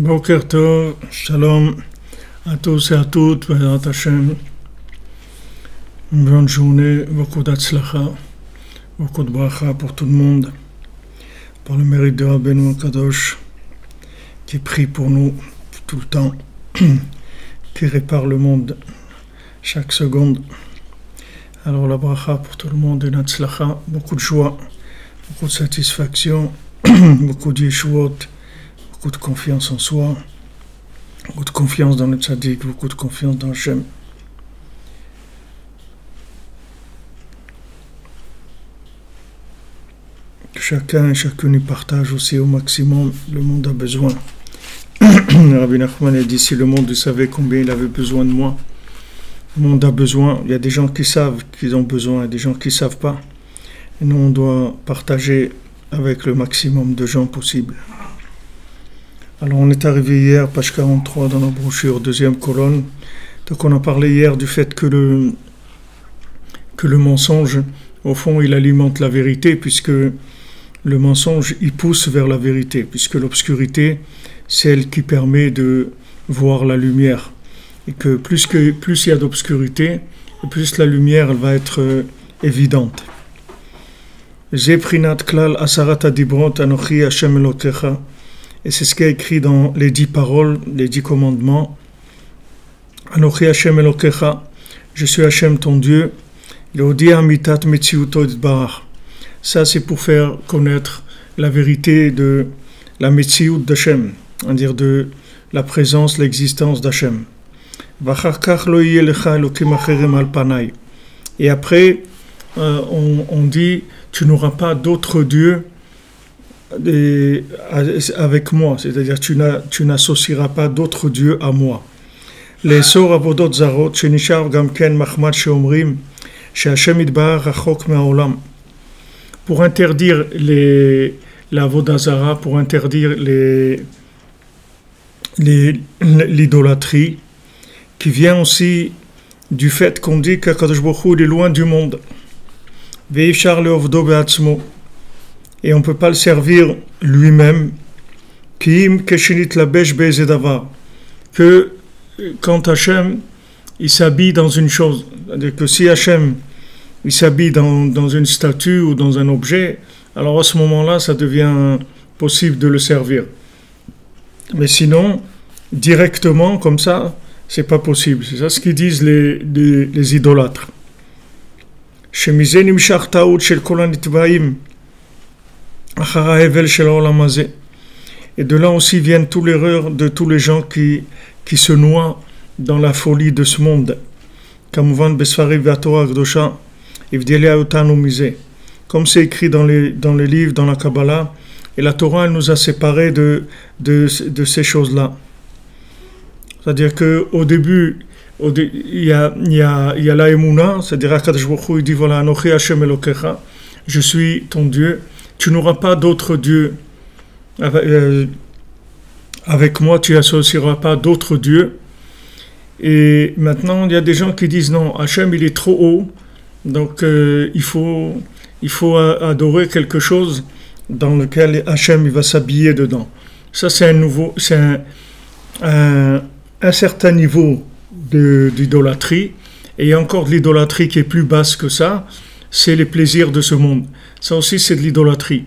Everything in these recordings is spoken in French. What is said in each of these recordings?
Boker Tov, Shalom à tous et à toutes, Bézat Hashem. Une bonne journée, beaucoup d'Atzlacha, beaucoup de bracha pour tout le monde, par le mérite de Rabbeinu Kadosh, qui prie pour nous tout le temps, qui répare le monde chaque seconde. Alors la bracha pour tout le monde, une Atzlacha, beaucoup de joie, beaucoup de satisfaction, beaucoup de yeshuot, beaucoup de confiance en soi, beaucoup de confiance dans le tzaddik, beaucoup de confiance dans Hashem. Chacun et chacune y partage aussi au maximum, le monde a besoin. Rabbi Nachman a dit, si le monde savait combien il avait besoin de moi, le monde a besoin, il y a des gens qui savent qu'ils ont besoin et des gens qui ne savent pas. Et nous, on doit partager avec le maximum de gens possible. Alors, on est arrivé hier, page 43 dans la brochure, deuxième colonne. Donc, on a parlé hier du fait que le mensonge, au fond, il alimente la vérité, puisque le mensonge, il pousse vers la vérité, puisque l'obscurité, c'est elle qui permet de voir la lumière. Et que plus il y a d'obscurité, plus la lumière elle va être évidente. Zeprinat klal asarat adibrot anochi Hashem Elokecha. Et c'est ce qui est écrit dans les 10 paroles, les 10 commandements. Anochi Hashem Elokecha, je suis Hashem ton Dieu. Leodi amitat metziuto itbarach. Ça c'est pour faire connaître la vérité de la metziut d'Hashem, c'est-à-dire de la présence, l'existence d'Hashem. Et après, on dit, tu n'auras pas d'autre Dieu avec moi, c'est-à-dire tu n'associeras pas d'autres dieux à moi. Les sor avodot zarot, shenishar gamken mahmad sheomrim, sheHashem idbarach rachok me'olam. Pour interdire la vodazara, pour interdire l'idolâtrie, qui vient aussi du fait qu'on dit qu'Akadosh Baruch Hu est loin du monde. Ve'ifshar le'ovdo be'atzmo. Et on ne peut pas le servir lui-même, que quand Hachem il s'habille dans une chose, c'est-à-dire que si Hachem il s'habille dans une statue ou dans un objet, alors à ce moment-là, ça devient possible de le servir. Mais sinon, directement, comme ça, c'est pas possible. C'est ça ce qu'ils disent les idolâtres. Et de là aussi viennent toutes les erreurs de tous les gens qui se noient dans la folie de ce monde. Comme c'est écrit dans les livres, dans la Kabbalah, et la Torah elle nous a séparés de ces choses-là. C'est-à-dire qu'au début, il y a la Emouna, c'est-à-dire Akadosh Baruch Hu, il dit voilà, Anochi Hashem Elokecha, je suis ton Dieu. Tu n'auras pas d'autre Dieu avec moi, tu n'associeras pas d'autres dieux. Et maintenant, il y a des gens qui disent non, Hachem il est trop haut, donc il faut adorer quelque chose dans lequel Hachem il va s'habiller dedans. Ça c'est un certain niveau d'idolâtrie, et il y a encore de l'idolâtrie qui est plus basse que ça, c'est les plaisirs de ce monde. Ça aussi, c'est de l'idolâtrie.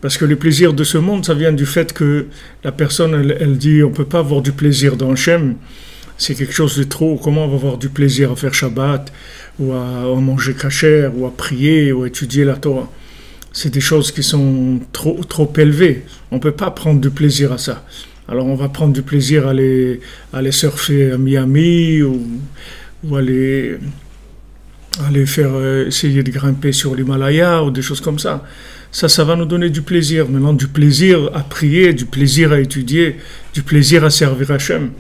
Parce que les plaisirs de ce monde, ça vient du fait que la personne, elle dit, on ne peut pas avoir du plaisir dans Hachem. C'est quelque chose de trop. Comment on va avoir du plaisir à faire Shabbat, ou à manger kasher, ou à prier, ou à étudier la Torah? C'est des choses qui sont trop élevées. On ne peut pas prendre du plaisir à ça. Alors on va prendre du plaisir à aller surfer à Miami, ou aller faire essayer de grimper sur l'Himalaya ou des choses comme ça. Ça va nous donner du plaisir. Maintenant, du plaisir à prier, du plaisir à étudier, du plaisir à servir Hachem.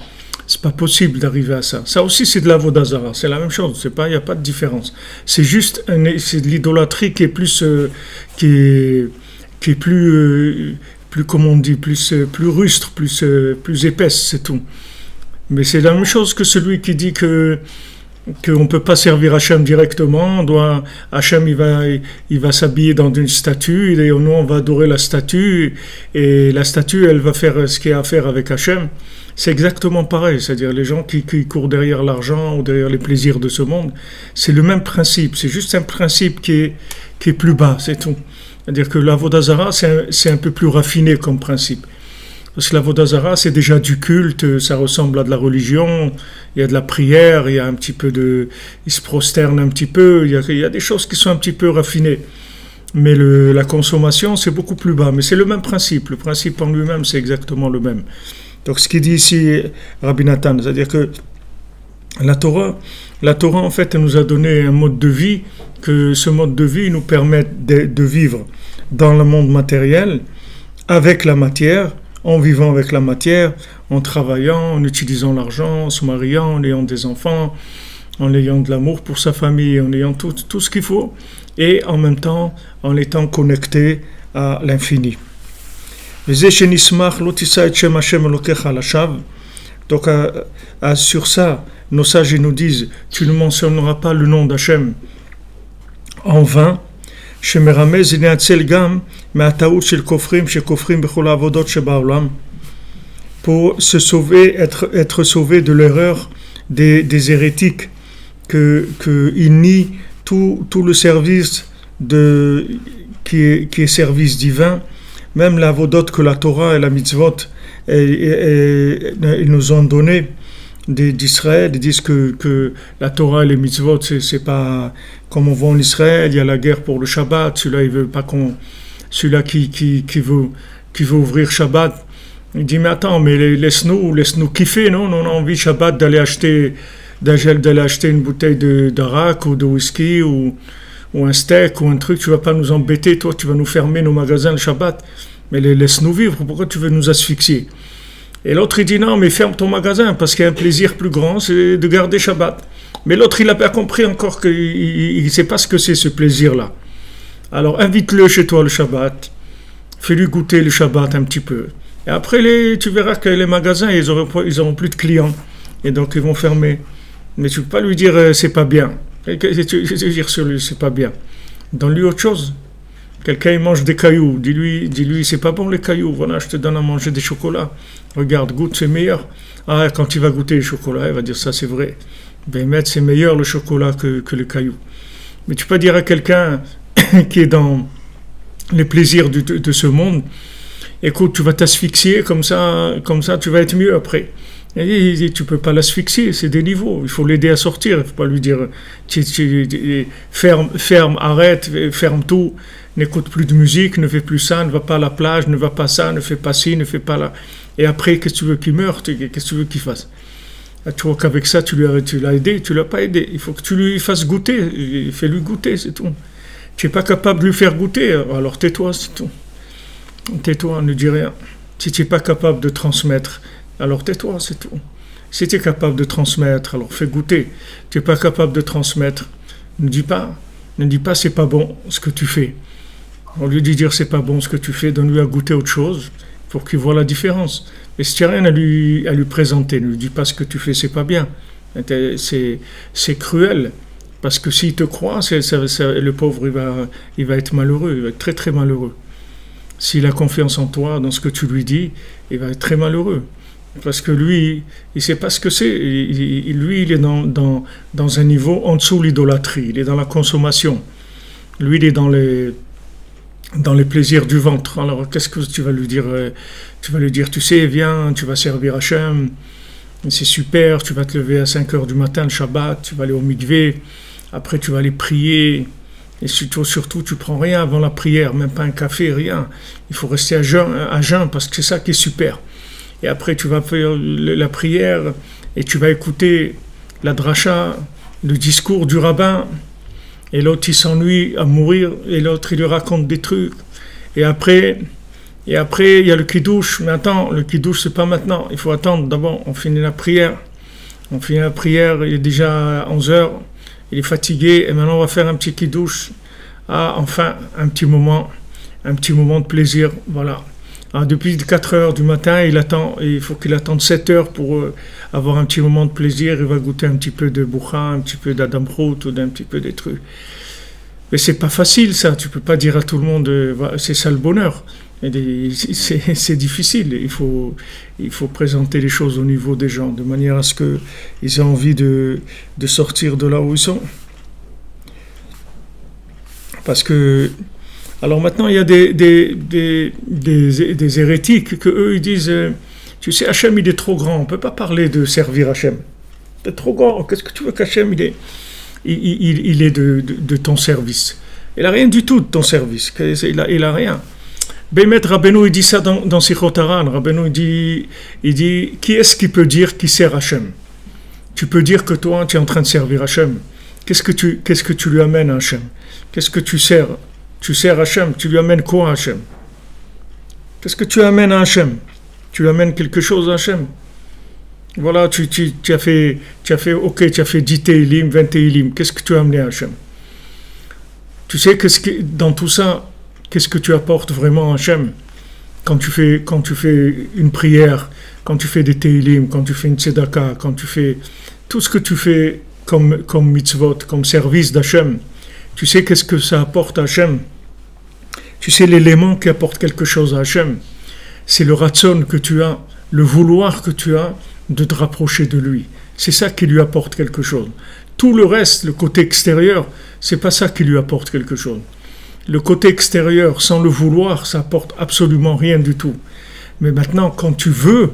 C'est pas possible d'arriver à ça. Ça aussi, c'est de la vodazara. C'est la même chose. Il n'y a pas de différence. C'est juste c'est de l'idolâtrie qui est plus comment on dit, plus rustre, plus épaisse, c'est tout. Mais c'est la même chose que celui qui dit que qu'on ne peut pas servir Hachem directement, Hachem il va s'habiller dans une statue, et nous on va adorer la statue, et la statue elle va faire ce qu'il y a à faire avec Hachem. C'est exactement pareil, c'est-à-dire les gens qui courent derrière l'argent ou derrière les plaisirs de ce monde, c'est le même principe, c'est juste un principe qui est plus bas, c'est tout. C'est-à-dire que l'Avodah Zarah c'est un peu plus raffiné comme principe. Parce que l'Avodah Zarah, c'est déjà du culte, ça ressemble à de la religion, il y a de la prière, il y a un petit peu il se prosterne un petit peu, il y a des choses qui sont un petit peu raffinées. Mais la consommation, c'est beaucoup plus bas. Mais c'est le même principe, le principe en lui-même, c'est exactement le même. Donc ce qu'il dit ici, Rabbi Nathan, c'est-à-dire que la Torah, en fait, elle nous a donné un mode de vie, que ce mode de vie nous permet de vivre dans le monde matériel, avec la matière, en vivant avec la matière, en travaillant, en utilisant l'argent, en se mariant, en ayant des enfants, en ayant de l'amour pour sa famille, en ayant tout ce qu'il faut, et en même temps en étant connecté à l'infini. Donc sur ça, nos sages nous disent, tu ne mentionneras pas le nom d'Hachem en vain, pour se sauver, être sauvé de l'erreur des hérétiques qu'ils nient tout le service qui est service divin, même la avodot que la Torah et la mitzvot ils nous ont donné d'Israël. Ils disent que la Torah et les mitzvot, c'est pas comme on voit en Israël, il y a la guerre pour le Shabbat, celui-là il veut pas celui-là qui veut ouvrir Shabbat, il dit mais attends, mais laisse-nous kiffer, non, on a envie Shabbat d'aller acheter une bouteille d'arak ou de whisky ou un steak ou un truc, tu vas pas nous embêter, toi tu vas nous fermer nos magasins le Shabbat, mais laisse-nous vivre, pourquoi tu veux nous asphyxier? Et l'autre il dit non, mais ferme ton magasin parce qu'il y a un plaisir plus grand, c'est de garder Shabbat. Mais l'autre il n'a pas compris encore qu'il ne sait pas ce que c'est ce plaisir-là. Alors invite-le chez toi le Shabbat, fais-lui goûter le Shabbat un petit peu. Et après tu verras que les magasins ils auront plus de clients et donc ils vont fermer. Mais tu ne peux pas lui dire c'est pas bien. Dire sur lui c'est pas bien. Donne-lui autre chose. Quelqu'un il mange des cailloux, dis-lui c'est pas bon les cailloux, voilà je te donne à manger des chocolats, regarde, goûte, c'est meilleur. Ah, quand il va goûter les chocolats, il va dire ça c'est vrai, ben c'est meilleur le chocolat que le caillou. Mais tu peux dire à quelqu'un qui est dans les plaisirs de ce monde, écoute, tu vas t'asphyxier, comme ça tu vas être mieux après. Et tu peux pas l'asphyxier, c'est des niveaux, il faut l'aider à sortir, il faut pas lui dire ferme, arrête, ferme tout, n'écoute plus de musique, ne fais plus ça, ne va pas à la plage, ne va pas ça, ne fais pas ci, ne fais pas là. Et après, qu'est-ce que tu veux qu'il meure, qu'est-ce que tu veux qu'il fasse? Tu vois qu'avec ça, tu l'as aidé, tu l'as pas aidé, il faut que tu lui fasses goûter, fais-lui goûter, c'est tout. Tu n'es pas capable de lui faire goûter, alors tais-toi, c'est tout. Tais-toi, ne dis rien. Si tu n'es pas capable de transmettre, alors tais-toi, c'est tout. Si tu es capable de transmettre, alors fais goûter. Tu n'es pas capable de transmettre, ne dis pas c'est pas bon ce que tu fais. Au lieu de dire c'est pas bon ce que tu fais, donne-lui à goûter autre chose pour qu'il voit la différence. Mais si tu n'as rien à lui présenter, ne lui dis pas ce que tu fais, c'est pas bien. C'est cruel. Parce que s'il te croit, le pauvre il va être malheureux, il va être très très malheureux. S'il a confiance en toi, dans ce que tu lui dis, il va être très malheureux. Parce que lui, il ne sait pas ce que c'est. Lui, il est dans un niveau en dessous de l'idolâtrie. Il est dans la consommation. Lui, il est dans les plaisirs du ventre. Alors, qu'est-ce que tu vas lui dire? Tu vas lui dire, tu sais, viens, tu vas servir Hachem. C'est super, tu vas te lever à 5 heures du matin, le Shabbat, tu vas aller au mikvé. Après, tu vas aller prier. Et surtout, tu prends rien avant la prière, même pas un café, rien. Il faut rester à jeun parce que c'est ça qui est super. Et après, tu vas faire la prière et tu vas écouter la dracha, le discours du rabbin. Et l'autre, il s'ennuie à mourir. Et l'autre, il lui raconte des trucs. Et après, il y a le kiddush. Mais attends, le kiddush, c'est pas maintenant. Il faut attendre. D'abord, on finit la prière. Il est déjà 11h. Il est fatigué. Et maintenant, on va faire un petit kiddush. Ah, enfin, un petit moment de plaisir. Voilà. Ah, depuis 4 heures du matin, il faut qu'il attende 7 heures pour avoir un petit moment de plaisir. Il va goûter un petit peu de boucha, un petit peu d'adamrout ou d'un petit peu des trucs. Mais c'est pas facile ça. Tu peux pas dire à tout le monde, c'est ça le bonheur. C'est difficile. Il faut présenter les choses au niveau des gens de manière à ce qu'ils aient envie de sortir de là où ils sont. Parce que alors maintenant, il y a des hérétiques que eux ils disent, tu sais, Hachem, il est trop grand, on ne peut pas parler de servir Hachem. C'est trop grand, qu'est-ce que tu veux qu'Hachem, il est de ton service. Il n'a rien du tout de ton service, il a rien. Bémet Rabbeinu, il dit ça dans Sichot Haran. Rabbeinu, il dit, qui est-ce qui peut dire qui sert Hachem? Tu peux dire que toi, tu es en train de servir Hachem. Qu'est-ce que tu lui amènes à Hachem? Qu'est-ce que tu sers? Tu sers Hachem, tu lui amènes quoi à Hachem? Qu'est-ce que tu amènes à Hachem? Tu lui amènes quelque chose à Hachem? Voilà, tu as fait 10 Teilim, 20 Teilim. Qu'est-ce que tu as amené à Hachem? Tu sais dans tout ça, qu'est-ce que tu apportes vraiment à Hachem? Quand tu fais une prière, quand tu fais des Teilim, quand tu fais une tzedaka, quand tu fais tout ce que tu fais comme mitzvot, comme service d'Hachem, tu sais qu'est-ce que ça apporte à Hachem? Tu sais l'élément qui apporte quelque chose à Hachem? C'est le ratson que tu as, le vouloir que tu as de te rapprocher de lui. C'est ça qui lui apporte quelque chose. Tout le reste, le côté extérieur, c'est pas ça qui lui apporte quelque chose. Le côté extérieur, sans le vouloir, ça apporte absolument rien du tout. Mais maintenant, quand tu veux,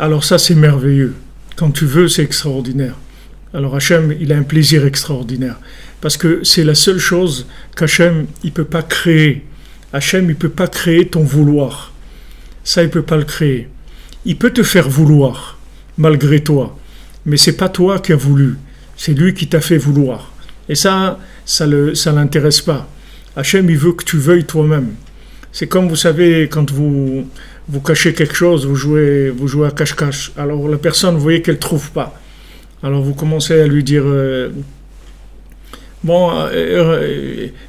alors ça c'est merveilleux. Quand tu veux, c'est extraordinaire. Alors Hachem, il a un plaisir extraordinaire. Parce que c'est la seule chose qu'Hachem, il ne peut pas créer. Hachem, il ne peut pas créer ton vouloir. Ça, il ne peut pas le créer. Il peut te faire vouloir, malgré toi. Mais ce n'est pas toi qui as voulu. C'est lui qui t'a fait vouloir. Et ça l'intéresse pas. Hachem, il veut que tu veuilles toi-même. C'est comme, vous savez, quand vous cachez quelque chose, vous jouez à cache-cache. Alors la personne, vous voyez qu'elle ne trouve pas. Alors vous commencez à lui dire...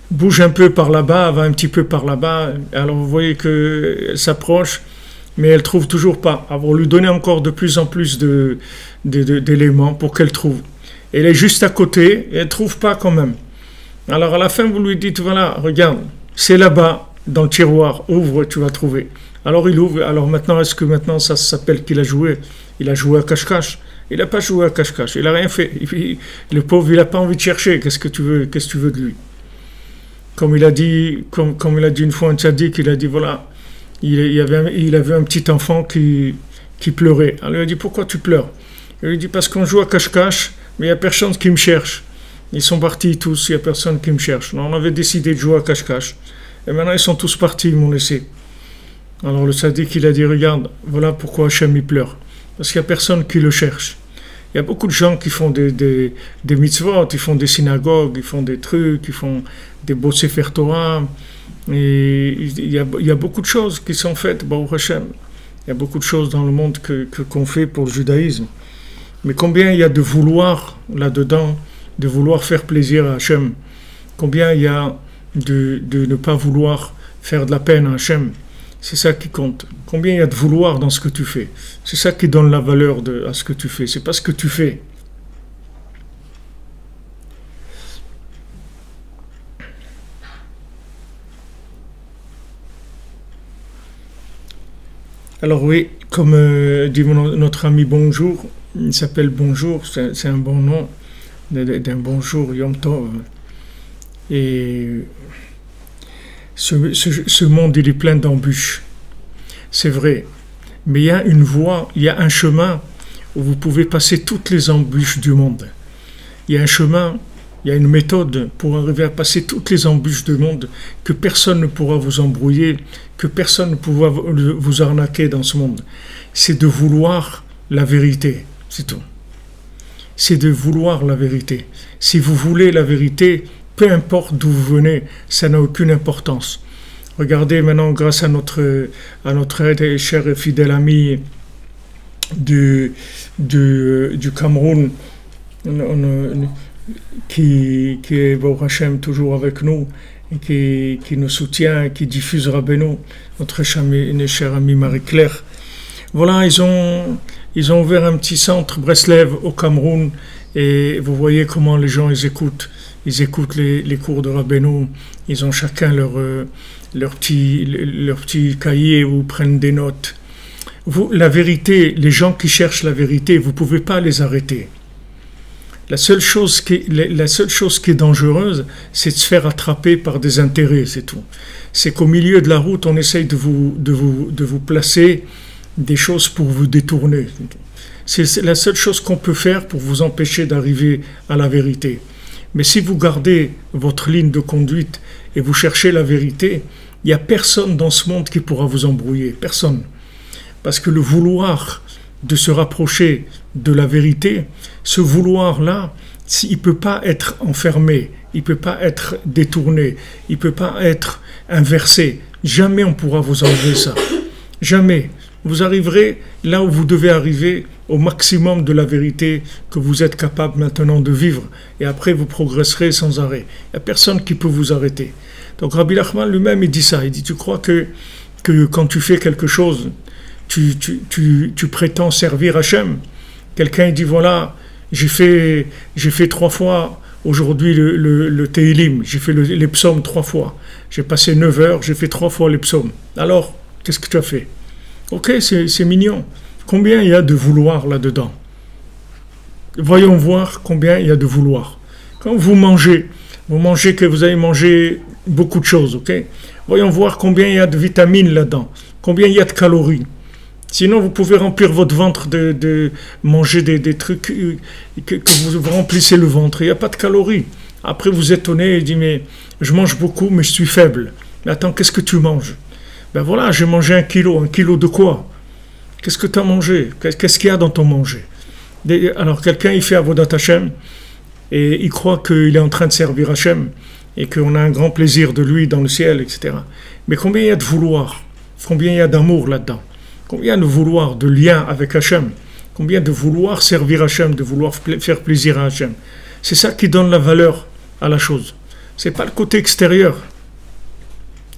bouge un peu par là-bas, va un petit peu par là-bas. Alors vous voyez qu'elle s'approche, mais elle ne trouve toujours pas. Alors vous lui donnez encore de plus en plus d'éléments pour qu'elle trouve. Elle est juste à côté et elle ne trouve pas quand même. Alors à la fin, vous lui dites, voilà, regarde, c'est là-bas, dans le tiroir, ouvre, tu vas trouver. Alors il ouvre. Alors maintenant, est-ce que maintenant ça s'appelle qu'il a joué? Il a joué à cache-cache. Il n'a pas joué à cache-cache, il n'a rien fait. Le pauvre, il n'a pas envie de chercher. Qu'est-ce que tu veux de lui? Comme il a dit une fois un tzaddik, il a dit voilà, il avait un petit enfant qui pleurait. Alors il a dit pourquoi tu pleures? Il lui dit parce qu'on joue à cache-cache, mais il n'y a personne qui me cherche. Ils sont partis tous, il n'y a personne qui me cherche. Alors, on avait décidé de jouer à cache-cache. Et maintenant ils sont tous partis, ils m'ont laissé. Alors le tzaddik, il a dit regarde, voilà pourquoi Hachem il pleure. Parce qu'il n'y a personne qui le cherche. Il y a beaucoup de gens qui font des mitzvot, ils font des synagogues, ils font des trucs, ils font des beaux sefer Torah. Et il y a beaucoup de choses qui sont faites, Baruch Hashem. Il y a beaucoup de choses dans le monde qu'on fait pour le judaïsme. Mais combien il y a de vouloir là-dedans, de vouloir faire plaisir à Hachem? Combien il y a de ne pas vouloir faire de la peine à Hachem? C'est ça qui compte. Combien il y a de vouloir dans ce que tu fais? C'est ça qui donne la valeur à ce que tu fais. C'est pas ce que tu fais. Alors oui, comme dit notre ami Bonjour, il s'appelle Bonjour, c'est un bon nom, d'un bonjour Yom Tov. Et ce monde, il est plein d'embûches. C'est vrai. Mais il y a une voie, il y a un chemin où vous pouvez passer toutes les embûches du monde. Il y a un chemin, il y a une méthode pour arriver à passer toutes les embûches du monde, que personne ne pourra vous embrouiller, que personne ne pourra vous arnaquer dans ce monde. C'est de vouloir la vérité, c'est tout. C'est de vouloir la vérité. Si vous voulez la vérité, peu importe d'où vous venez, ça n'a aucune importance. Regardez maintenant, grâce à notre cher et fidèle ami du Cameroun, qui est, Baruch Hashem, toujours avec nous, et qui nous soutient, et qui diffuse Rabbeinu, notre cher ami Marie-Claire. Voilà, ils ont ouvert un petit centre Breslev au Cameroun, et vous voyez comment les gens ils écoutent les cours de Rabbeinu. Ils ont chacun leur petit cahier où ils prennent des notes. La vérité, les gens qui cherchent la vérité, vous ne pouvez pas les arrêter. La seule chose qui est dangereuse, c'est de se faire attraper par des intérêts, c'est tout. C'est qu'au milieu de la route, on essaye de vous placer des choses pour vous détourner. C'est la seule chose qu'on peut faire pour vous empêcher d'arriver à la vérité. Mais si vous gardez votre ligne de conduite et vous cherchez la vérité, il n'y a personne dans ce monde qui pourra vous embrouiller. Personne. Parce que le vouloir de se rapprocher de la vérité, ce vouloir-là, il ne peut pas être enfermé, il ne peut pas être détourné, il ne peut pas être inversé. Jamais on pourra vous enlever ça. Jamais. Vous arriverez là où vous devez arriver, au maximum de la vérité que vous êtes capable maintenant de vivre. Et après, vous progresserez sans arrêt. Il n'y a personne qui peut vous arrêter. Donc Rabbi Nachman lui-même, il dit ça. Il dit, tu crois que quand tu fais quelque chose, tu prétends servir Hachem. Quelqu'un il dit, voilà, j'ai fait 3 fois aujourd'hui le Tehillim. J'ai fait les psaumes 3 fois. J'ai passé 9 heures, j'ai fait 3 fois les psaumes. Alors, qu'est-ce que tu as fait? Ok, c'est mignon. Combien il y a de vouloir là-dedans? Voyons voir combien il y a de vouloir. Quand vous mangez que vous avez mangé beaucoup de choses, ok? Voyons voir combien il y a de vitamines là-dedans, combien il y a de calories. Sinon, vous pouvez remplir votre ventre de manger des trucs que vous remplissez le ventre. Il n'y a pas de calories. Après, vous étonnez et dites, mais je mange beaucoup, mais je suis faible. Mais attends, qu'est-ce que tu manges? Ben voilà, j'ai mangé 1 kilo. 1 kilo de quoi? Qu'est-ce que tu as mangé? Qu'est-ce qu'il y a dans ton manger? Alors, quelqu'un, il fait Avodat Hashem et il croit qu'il est en train de servir Hashem et qu'on a un grand plaisir de lui dans le ciel, etc. Mais combien il y a de vouloir? Combien il y a d'amour là-dedans? Combien de vouloir, de lien avec Hashem? Combien de vouloir servir Hashem, de vouloir faire plaisir à Hashem? C'est ça qui donne la valeur à la chose. C'est pas le côté extérieur.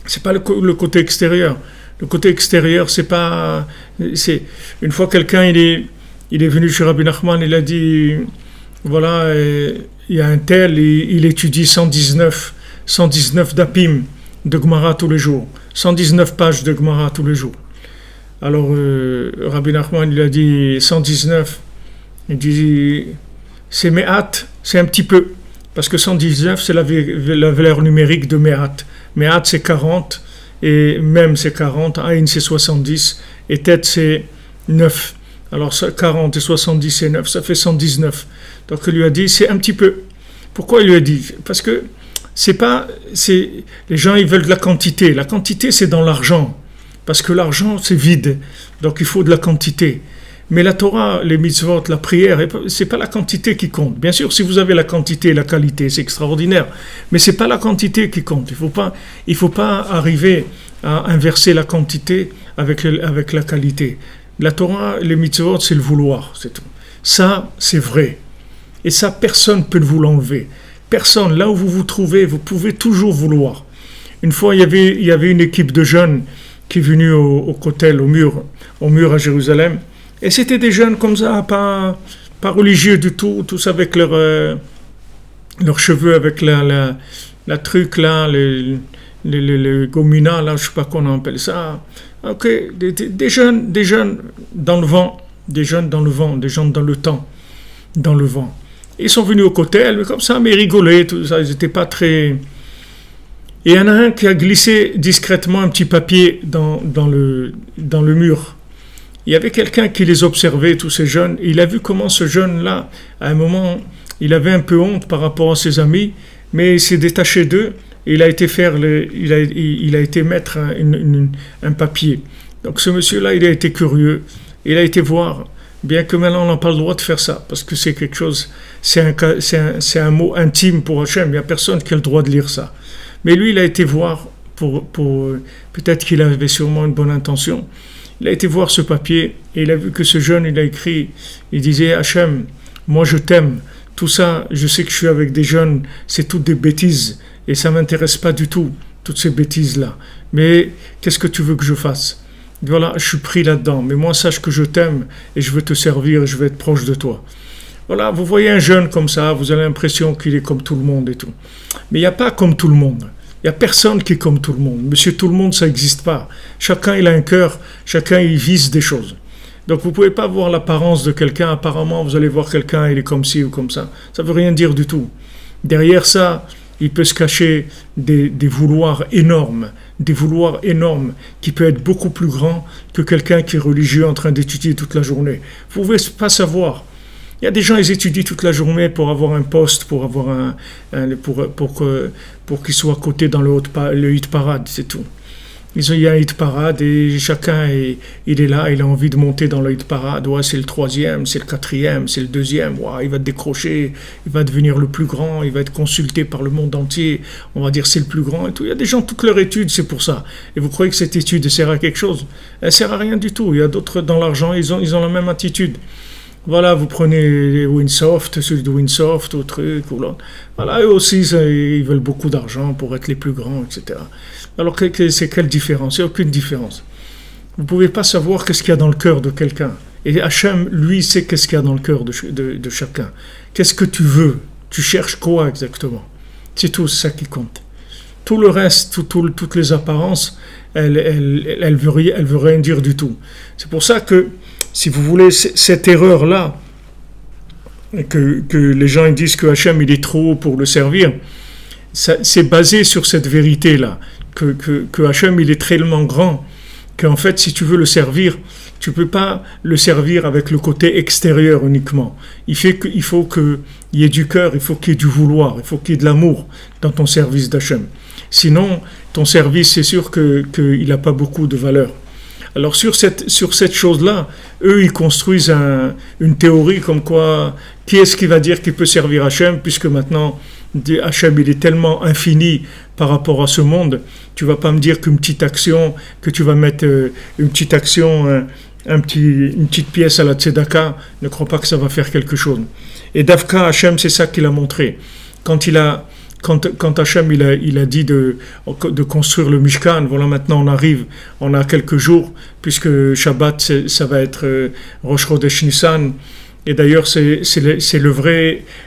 C'est pas le côté extérieur. Le côté extérieur, c'est pas... Une fois quelqu'un, il est venu chez Rabbi Nachman, il a dit, voilà, il y a un tel, il étudie 119 d'Apim de Gemara tous les jours. 119 pages de Gemara tous les jours. Alors, Rabbi Nachman, il a dit 119. Il dit, c'est Me'at, c'est un petit peu. Parce que 119, c'est la valeur numérique de Me'at. Me'at, c'est 40, et même c'est 40, Aïn, c'est 70, et Tête, c'est 9. Alors, 40 et 70, c'est 9, ça fait 119. Donc, il lui a dit, c'est un petit peu. Pourquoi il lui a dit? Parce que les gens, ils veulent de la quantité. La quantité, c'est dans l'argent. Parce que l'argent, c'est vide. Donc, il faut de la quantité. Mais la Torah, les mitzvot, la prière, c'est pas la quantité qui compte. Bien sûr, si vous avez la quantité et la qualité, c'est extraordinaire. Mais c'est pas la quantité qui compte. Il faut pas arriver à inverser la quantité avec la qualité. La Torah, les mitzvot, c'est le vouloir, c'est tout. Ça, c'est vrai. Et ça, personne ne peut vous l'enlever. Personne. Là où vous vous trouvez, vous pouvez toujours vouloir. Une fois, il y avait une équipe de jeunes qui est venue au Kotel, au mur à Jérusalem. Et c'était des jeunes comme ça, pas religieux du tout, tous avec leurs cheveux, avec la truc là, les gomina là, je sais pas comment on appelle ça. Ok, des jeunes dans le vent, des gens dans le temps, dans le vent. Ils sont venus au Kotel, comme ça, mais ils rigolaient, tout ça, ils n'étaient pas très... Et il y en a un qui a glissé discrètement un petit papier dans le mur. Il y avait quelqu'un qui les observait, tous ces jeunes. Il a vu comment ce jeune-là, à un moment, il avait un peu honte par rapport à ses amis, mais il s'est détaché d'eux et il a été mettre un papier. Donc ce monsieur-là, il a été curieux. Il a été voir, bien que maintenant on n'a pas le droit de faire ça, parce que c'est quelque chose, c'est un mot intime pour Hachem. Il n'y a personne qui a le droit de lire ça. Mais lui, il a été voir, peut-être qu'il avait sûrement une bonne intention. Il a été voir ce papier et il a vu que ce jeune, il a écrit, il disait « Hachem, moi je t'aime, tout ça, je sais que je suis avec des jeunes, c'est toutes des bêtises, et ça m'intéresse pas du tout, toutes ces bêtises-là. Mais qu'est-ce que tu veux que je fasse? Voilà, je suis pris là-dedans, mais moi sache que je t'aime, et je veux te servir, et je veux être proche de toi. Voilà, vous voyez un jeune comme ça, vous avez l'impression qu'il est comme tout le monde et tout. Mais il n'y a pas comme tout le monde. Il n'y a personne qui est comme tout le monde. Monsieur tout le monde, ça n'existe pas. Chacun, il a un cœur, chacun, il vise des choses. Donc vous ne pouvez pas voir l'apparence de quelqu'un. Apparemment, vous allez voir quelqu'un, il est comme ci ou comme ça. Ça ne veut rien dire du tout. Derrière ça, il peut se cacher des vouloirs énormes qui peuvent être beaucoup plus grands que quelqu'un qui est religieux en train d'étudier toute la journée. Vous ne pouvez pas savoir. Il y a des gens, ils étudient toute la journée pour avoir un poste, pour avoir pour qu'ils soient cotés dans le hit parade, c'est tout. Il y a un hit parade et chacun il est là, il a envie de monter dans le hit parade. Ouais, c'est le troisième, c'est le quatrième, c'est le deuxième. Ouais, il va décrocher, il va devenir le plus grand, il va être consulté par le monde entier. On va dire c'est le plus grand et tout. Il y a des gens, toute leur étude, c'est pour ça. Et vous croyez que cette étude sert à quelque chose? Elle sert à rien du tout. Il y a d'autres dans l'argent, ils ont la même attitude. Voilà, vous prenez les Winsoft, celui de Winsoft, ou truc, ou l'autre. Voilà, eux aussi, ils veulent beaucoup d'argent pour être les plus grands, etc. Alors, c'est quelle différence? Il n'y a aucune différence. Vous ne pouvez pas savoir qu'est-ce qu'il y a dans le cœur de quelqu'un. Et Hachem, lui, sait qu'est-ce qu'il y a dans le cœur de chacun. Qu'est-ce que tu veux? Tu cherches quoi exactement? C'est tout ça qui compte. Tout le reste, toutes les apparences, elles veut rien dire du tout. C'est pour ça que, si vous voulez, cette erreur-là, que les gens ils disent que Hachem il est trop haut pour le servir, c'est basé sur cette vérité-là, que Hachem il est tellement grand, qu'en fait, si tu veux le servir, tu ne peux pas le servir avec le côté extérieur uniquement. Il faut qu'il y ait du cœur, il faut qu'il y ait du vouloir, il faut qu'il y ait de l'amour dans ton service d'Hachem. Sinon, ton service, c'est sûr qu'il n'a pas beaucoup de valeur. Alors sur cette chose-là, eux, ils construisent une théorie comme quoi, qui est-ce qui va dire qu'il peut servir Hachem, puisque maintenant, Hachem, il est tellement infini par rapport à ce monde, tu vas pas me dire qu'une petite action, que tu vas mettre une petite action, une petite pièce à la tzedaka, ne crois pas que ça va faire quelque chose. Et Davka, Hachem, c'est ça qu'il a montré. Quand Hachem il a dit de construire le Mishkan, voilà, maintenant on a quelques jours, puisque Shabbat ça va être Rosh Chodesh Nissan, et d'ailleurs c'est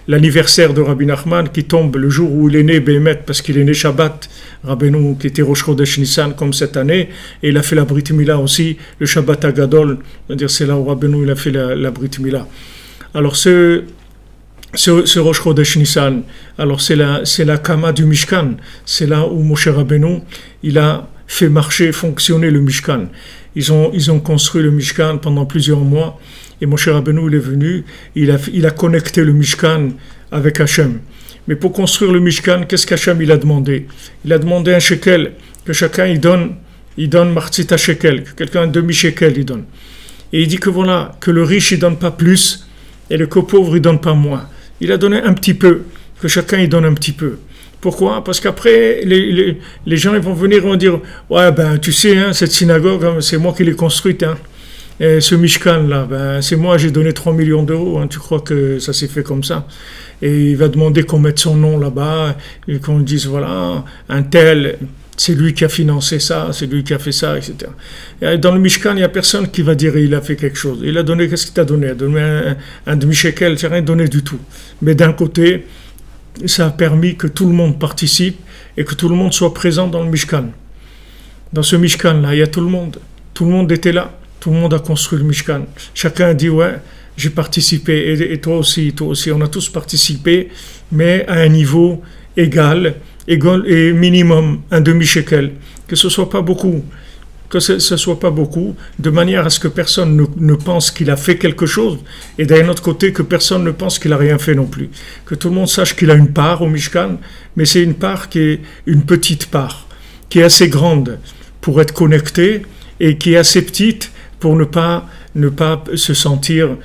l'anniversaire de Rabbi Nachman qui tombe le jour où il est né Béhémet, parce qu'il est né Shabbat, Rabbeinu qui était Rosh Chodesh Nissan comme cette année, et il a fait la Brit Mila aussi, le Shabbat Agadol, c'est-à-dire c'est là où Rabbeinu il a fait la Brit Mila. Alors ce Rosh Chodesh Nissan, alors c'est la Kama du Mishkan, c'est là où Moshe Rabbeinu, il a fait fonctionner le Mishkan. Ils ont construit le Mishkan pendant plusieurs mois, et Moshe Rabbeinu, il est venu, il a connecté le Mishkan avec Hachem. Mais pour construire le Mishkan, qu'est-ce qu'Hachem il a demandé? Il a demandé un shekel, que chacun il donne martzita shekel, que quelqu'un un demi-shekel il donne. Et il dit que voilà, que le riche il donne pas plus, et le pauvre il donne pas moins. Il a donné un petit peu, que chacun il donne un petit peu. Pourquoi? Parce qu'après, les gens ils vont venir et vont dire « Ouais, ben tu sais, hein, cette synagogue, c'est moi qui l'ai construite. Hein. Et ce Mishkan, là, ben, c'est moi, j'ai donné 3 millions d'euros. Hein, tu crois que ça s'est fait comme ça ?» Et il va demander qu'on mette son nom là-bas, et qu'on dise « Voilà, un tel, c'est lui qui a financé ça, c'est lui qui a fait ça, etc. » Et dans le Mishkan, il n'y a personne qui va dire « Il a fait quelque chose. » Il a donné, qu'est-ce qu'il t'a donné? Il a donné un demi-shekel, c'est rien donné du tout. Mais d'un côté, ça a permis que tout le monde participe et que tout le monde soit présent dans le Mishkan. Dans ce Mishkan-là, il y a tout le monde. Tout le monde était là. Tout le monde a construit le Mishkan. Chacun a dit, ouais, j'ai participé. Et toi aussi. On a tous participé, mais à un niveau égal et minimum, un demi-shekel. Que ce soit pas beaucoup. Que ce soit pas beaucoup, de manière à ce que personne ne pense qu'il a fait quelque chose, et d'un autre côté que personne ne pense qu'il a rien fait non plus. Que tout le monde sache qu'il a une part au Mishkan, mais c'est une part qui est une petite part, qui est assez grande pour être connectée, et qui est assez petite pour ne pas se sentir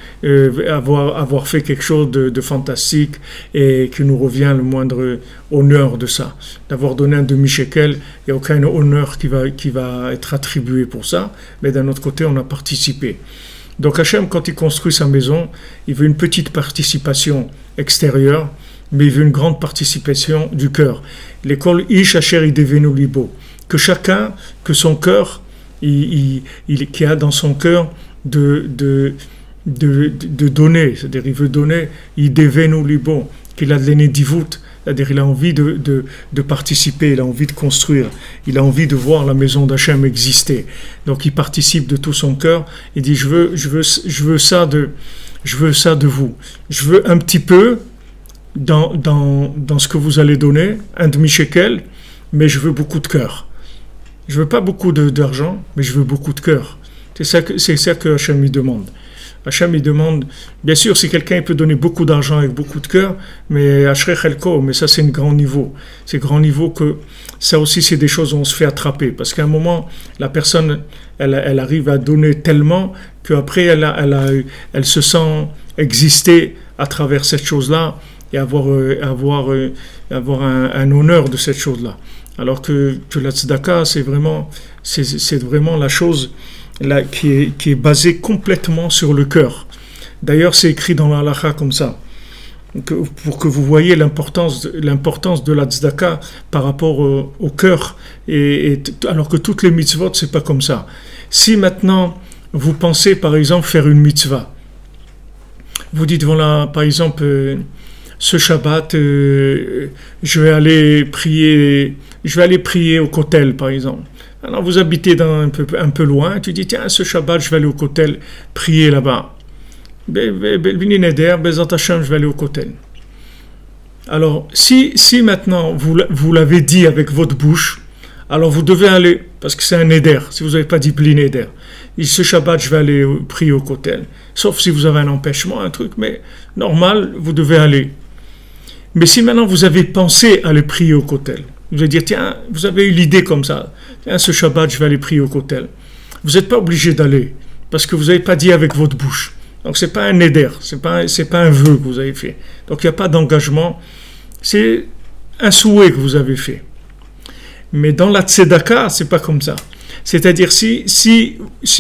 avoir fait quelque chose de fantastique et qui nous revient le moindre honneur de ça. D'avoir donné un demi-shekel, il n'y a aucun honneur qui va être attribué pour ça, mais d'un autre côté, on a participé. Donc Hachem, quand il construit sa maison, il veut une petite participation extérieure, mais il veut une grande participation du cœur. L'école Ish Asher Idevenu Libo, que chacun, que son cœur, qui a dans son cœur de donner, c'est-à-dire il veut donner, Idevenu Libo, qu'il a de l'énédivut, c'est-à-dire il a envie de participer, il a envie de construire, il a envie de voir la maison d'Hachem exister. Donc il participe de tout son cœur, il dit je veux ça de vous. Je veux un petit peu dans ce que vous allez donner, un demi-shekel, mais je veux beaucoup de cœur. Je veux pas beaucoup d'argent, mais je veux beaucoup de cœur. C'est ça que Hachem lui demande. Hachem il demande, bien sûr, si quelqu'un peut donner beaucoup d'argent avec beaucoup de cœur, mais Ashrei Chelko, mais ça c'est un grand niveau. C'est grand niveau que ça aussi c'est des choses où on se fait attraper. Parce qu'à un moment, la personne, elle arrive à donner tellement qu'après elle se sent exister à travers cette chose-là et avoir un honneur de cette chose-là. Alors que la tzedaka, c'est vraiment la chose là, qui est basée complètement sur le cœur. D'ailleurs, c'est écrit dans la halakha comme ça, pour que vous voyez l'importance de la tzedaka par rapport au cœur, alors que toutes les mitzvot, c'est pas comme ça. Si maintenant, vous pensez par exemple faire une mitzvah, vous dites voilà, par exemple, ce Shabbat, je vais aller prier au kotel, par exemple. Alors vous habitez un peu loin, tu dis tiens, ce Shabbat, je vais aller au kotel, prier là-bas. Bezat Hashem, je vais aller au kotel. Alors, si maintenant vous l'avez dit avec votre bouche, alors vous devez aller, parce que c'est un neder, si vous n'avez pas dit pli neder. Ce Shabbat, je vais aller prier au kotel. Sauf si vous avez un empêchement, un truc, mais normal, vous devez aller. Mais si maintenant vous avez pensé à aller prier au kotel, vous allez dire, tiens, vous avez eu l'idée comme ça, tiens, ce Shabbat, je vais aller prier au kotel. Vous n'êtes pas obligé d'aller, parce que vous n'avez pas dit avec votre bouche. Donc, ce n'est pas un neder, ce n'est pas un vœu que vous avez fait. Donc, il n'y a pas d'engagement, c'est un souhait que vous avez fait. Mais dans la tzedaka, ce n'est pas comme ça. C'est-à-dire, si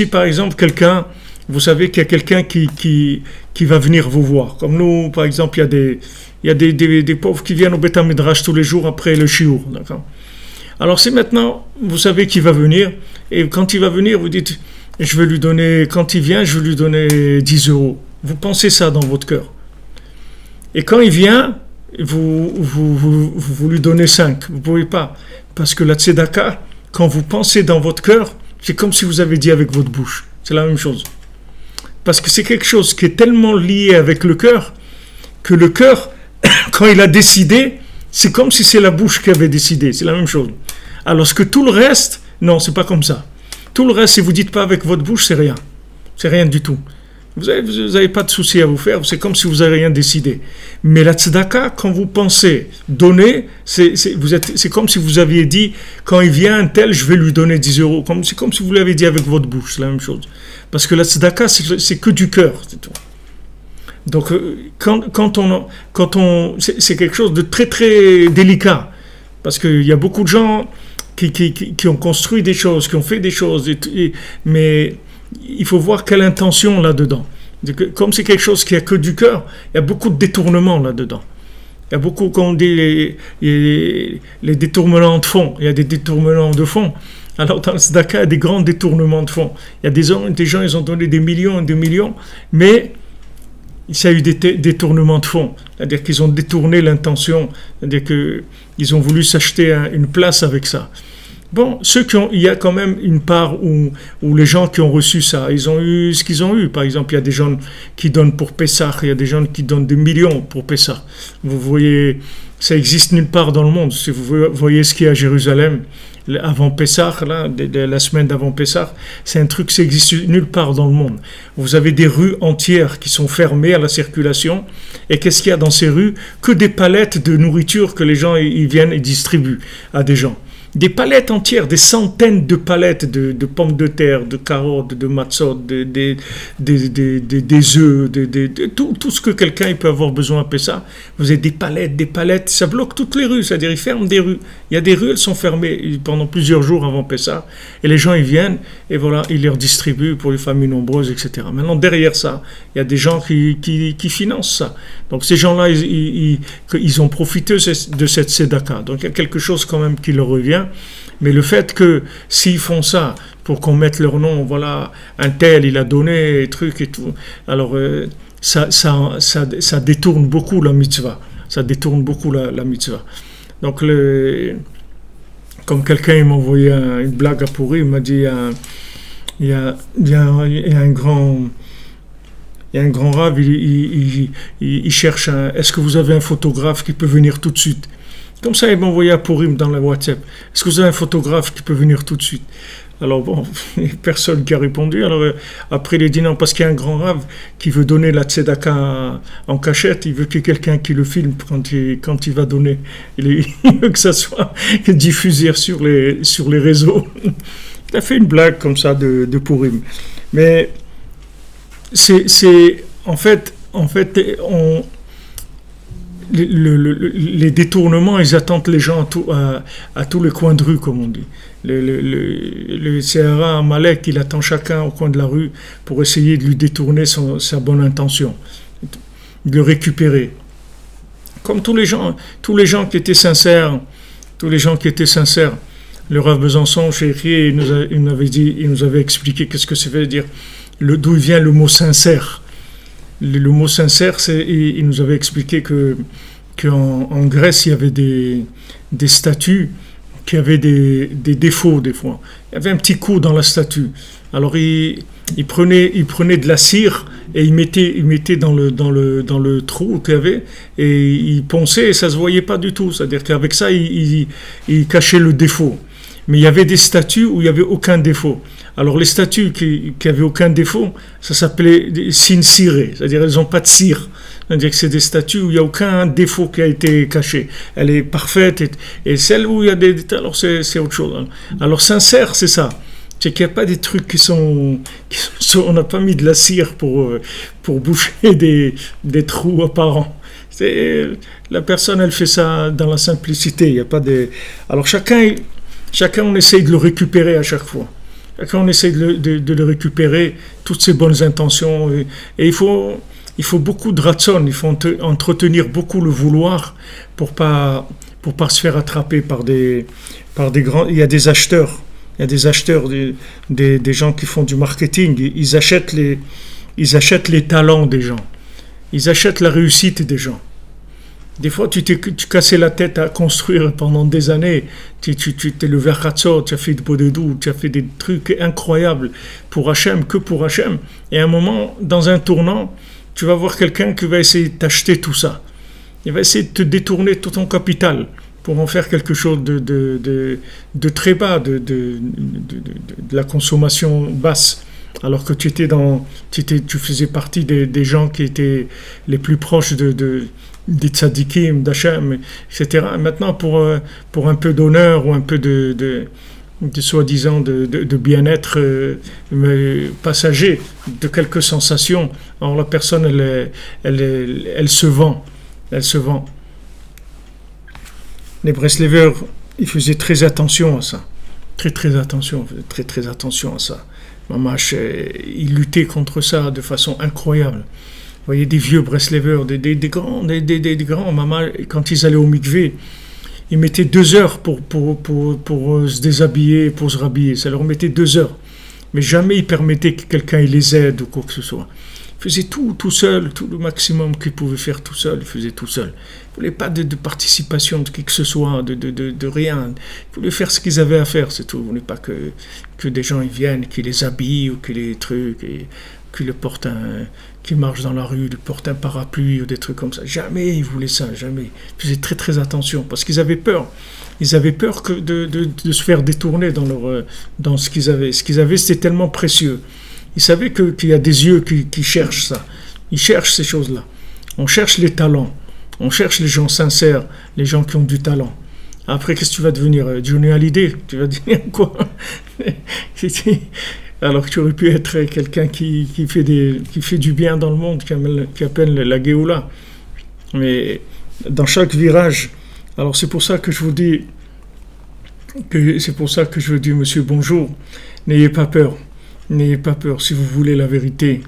par exemple, vous savez qu'il y a quelqu'un qui va venir vous voir, comme nous, par exemple, il y a des pauvres qui viennent au Beth Midrash tous les jours après le shiur, d'accord. Alors c'est maintenant, vous savez qu'il va venir, et quand il va venir, vous dites, je vais lui donner, quand il vient, je vais lui donner 10 €. Vous pensez ça dans votre cœur. Et quand il vient, vous lui donnez 5. Vous ne pouvez pas. Parce que la tzedaka, quand vous pensez dans votre cœur, c'est comme si vous avez dit avec votre bouche. C'est la même chose. Parce que c'est quelque chose qui est tellement lié avec le cœur, que le cœur, quand il a décidé, c'est comme si c'est la bouche qui avait décidé. C'est la même chose. Alors que tout le reste, non, c'est pas comme ça. Tout le reste, si vous dites pas avec votre bouche, c'est rien. C'est rien du tout. Vous avez pas de souci à vous faire, c'est comme si vous n'avez rien décidé. Mais la tzedaka, quand vous pensez donner, c'est comme si vous aviez dit, quand il vient un tel, je vais lui donner 10 €. C'est comme si vous l'avez dit avec votre bouche, c'est la même chose. Parce que la tzedaka, c'est que du cœur, c'est tout. Donc, c'est quelque chose de très très délicat. Parce qu'il y a beaucoup de gens qui ont construit des choses, qui ont fait des choses, mais il faut voir quelle intention là-dedans. Comme c'est quelque chose qui a que du cœur, il y a beaucoup de détournements là-dedans. Il y a beaucoup, comme on dit, les détournements de fond. Il y a des détournements de fond. Alors dans le tzedaka, il y a des grands détournements de font. Il y a des gens, ils ont donné des millions et des millions, mais il y a eu des détournements de fonds. C'est-à-dire qu'ils ont détourné l'intention, c'est-à-dire qu'ils ont voulu s'acheter une place avec ça. Bon, il y a quand même une part où les gens qui ont reçu ça, ils ont eu ce qu'ils ont eu. Par exemple, il y a des gens qui donnent pour Pessah, il y a des gens qui donnent des millions pour Pessah. Vous voyez, ça existe nulle part dans le monde. Si vous voyez ce qu'il y a à Jérusalem, avant Pessah, la semaine d'avant Pessah, c'est un truc qui n'existe nulle part dans le monde. Vous avez des rues entières qui sont fermées à la circulation, et qu'est-ce qu'il y a dans ces rues? Que des palettes de nourriture que les gens ils viennent et distribuent à des gens. des palettes entières, des centaines de palettes de pommes de terre, de carottes, de matzot, des œufs, tout ce que quelqu'un peut avoir besoin à Pessah. Vous avez des palettes, ça bloque toutes les rues, c'est-à-dire ils ferment des rues. Il y a des rues, elles sont fermées pendant plusieurs jours avant Pessah, et les gens ils viennent, et voilà, ils les redistribuent pour les familles nombreuses, etc. Maintenant, derrière ça, il y a des gens qui financent ça. Donc ces gens-là, ils ont profité de cette tzedaka. Donc il y a quelque chose quand même qui leur revient. Mais le fait que s'ils font ça pour qu'on mette leur nom, voilà, un tel, il a donné, truc et tout, alors ça détourne beaucoup la mitzvah. Ça détourne beaucoup la mitzvah. Donc, comme quelqu'un m'a envoyé une blague à pourri, il m'a dit, il y a un grand rave, il cherche est-ce que vous avez un photographe qui peut venir tout de suite? Comme ça, il m'a envoyé à Purim dans la WhatsApp. Est-ce que vous avez un photographe qui peut venir tout de suite? Alors bon, personne qui a répondu. Alors après, il a dit non, parce qu'il y a un grand rave qui veut donner la tzedaka en cachette. Il veut qu'il y ait quelqu'un qui le filme quand il va donner. Il veut que ça soit diffusé sur les réseaux. Il a fait une blague comme ça de Purim. Mais en fait, les détournements, ils attendent les gens à tous les coins de rue, comme on dit. Le Sahara Amalek, il attend chacun au coin de la rue pour essayer de lui détourner sa bonne intention, de le récupérer. Comme tous les gens qui étaient sincères, le Rav Besançon, chéri, il nous avait expliqué qu'est-ce que ça veut dire, d'où vient le mot sincère. Le mot sincère, il nous avait expliqué qu'en Grèce, il y avait des statues qui avaient des défauts des fois. Il y avait un petit coup dans la statue. Alors il prenait de la cire et il mettait dans le trou qu'il y avait et il ponçait et ça se voyait pas du tout. C'est-à-dire qu'avec ça, il cachait le défaut. Mais il y avait des statues où il n'y avait aucun défaut. Alors les statues qui n'avaient aucun défaut, ça s'appelait sincirées, c'est-à-dire elles n'ont pas de cire. C'est-à-dire que c'est des statues où il n'y a aucun défaut qui a été caché. Elle est parfaite et celle où il y a des détails, alors c'est autre chose. Alors sincère, c'est ça. C'est qu'il n'y a pas des trucs qui sont on n'a pas mis de la cire pour boucher des trous apparents. La personne, elle fait ça dans la simplicité. Il y a pas de. Alors chacun, on essaye de le récupérer à chaque fois. Chacun, on essaye de le récupérer, toutes ses bonnes intentions. Et il faut beaucoup de ratson, il faut entretenir beaucoup le vouloir pour pas se faire attraper par des grands. Il y a des acheteurs, des gens qui font du marketing. Ils achètent les talents des gens. Ils achètent la réussite des gens. Des fois, tu cassais la tête à construire pendant des années. Tu t'es levé à Khatsor, tu as fait de Bodedou, tu as fait des trucs incroyables pour Hachem, que pour Hachem. Et à un moment, dans un tournant, tu vas voir quelqu'un qui va essayer de t'acheter tout ça. Il va essayer de te détourner tout ton capital pour en faire quelque chose de très bas, de la consommation basse. Alors que tu faisais partie des gens qui étaient les plus proches des tzadikim, d'Hachem, etc. Et maintenant, pour un peu d'honneur ou un peu de soi-disant de bien-être passager, de quelques sensations, alors la personne, elle se vend. Elle se vend. Les Breslevers, ils faisaient très attention à ça. Très attention à ça. Mamash, ils luttaient contre ça de façon incroyable. Vous voyez des vieux Breslevers, des grands mamas, quand ils allaient au mikvé, ils mettaient 2 heures pour se déshabiller, pour se rhabiller. Ça leur mettait 2 heures. Mais jamais ils permettaient que quelqu'un les aide ou quoi que ce soit. Ils faisaient tout seul, tout le maximum qu'ils pouvaient faire tout seul, ils faisaient tout seul. Ils ne voulaient pas de participation de qui que ce soit, de rien. Ils voulaient faire ce qu'ils avaient à faire, c'est tout. Ils ne voulaient pas que des gens ils viennent, qui les habillent ou qui les trucs, et qui le portent qui marchent dans la rue, lui portent un parapluie ou des trucs comme ça. Jamais ils voulaient ça, jamais. Ils faisaient très attention parce qu'ils avaient peur. Ils avaient peur de se faire détourner dans ce qu'ils avaient. Ce qu'ils avaient, c'était tellement précieux. Ils savaient qu'il y a des yeux qui cherchent ça. Ils cherchent ces choses-là. On cherche les talents. On cherche les gens sincères, les gens qui ont du talent. Après, qu'est-ce que tu vas devenir? Johnny Hallyday? Tu vas devenir quoi? Alors que tu aurais pu être quelqu'un qui fait du bien dans le monde, qui appelle la Géoula. Mais dans chaque virage, alors c'est pour ça que je vous dis, monsieur, bonjour, n'ayez pas peur. N'ayez pas peur, si vous voulez la vérité,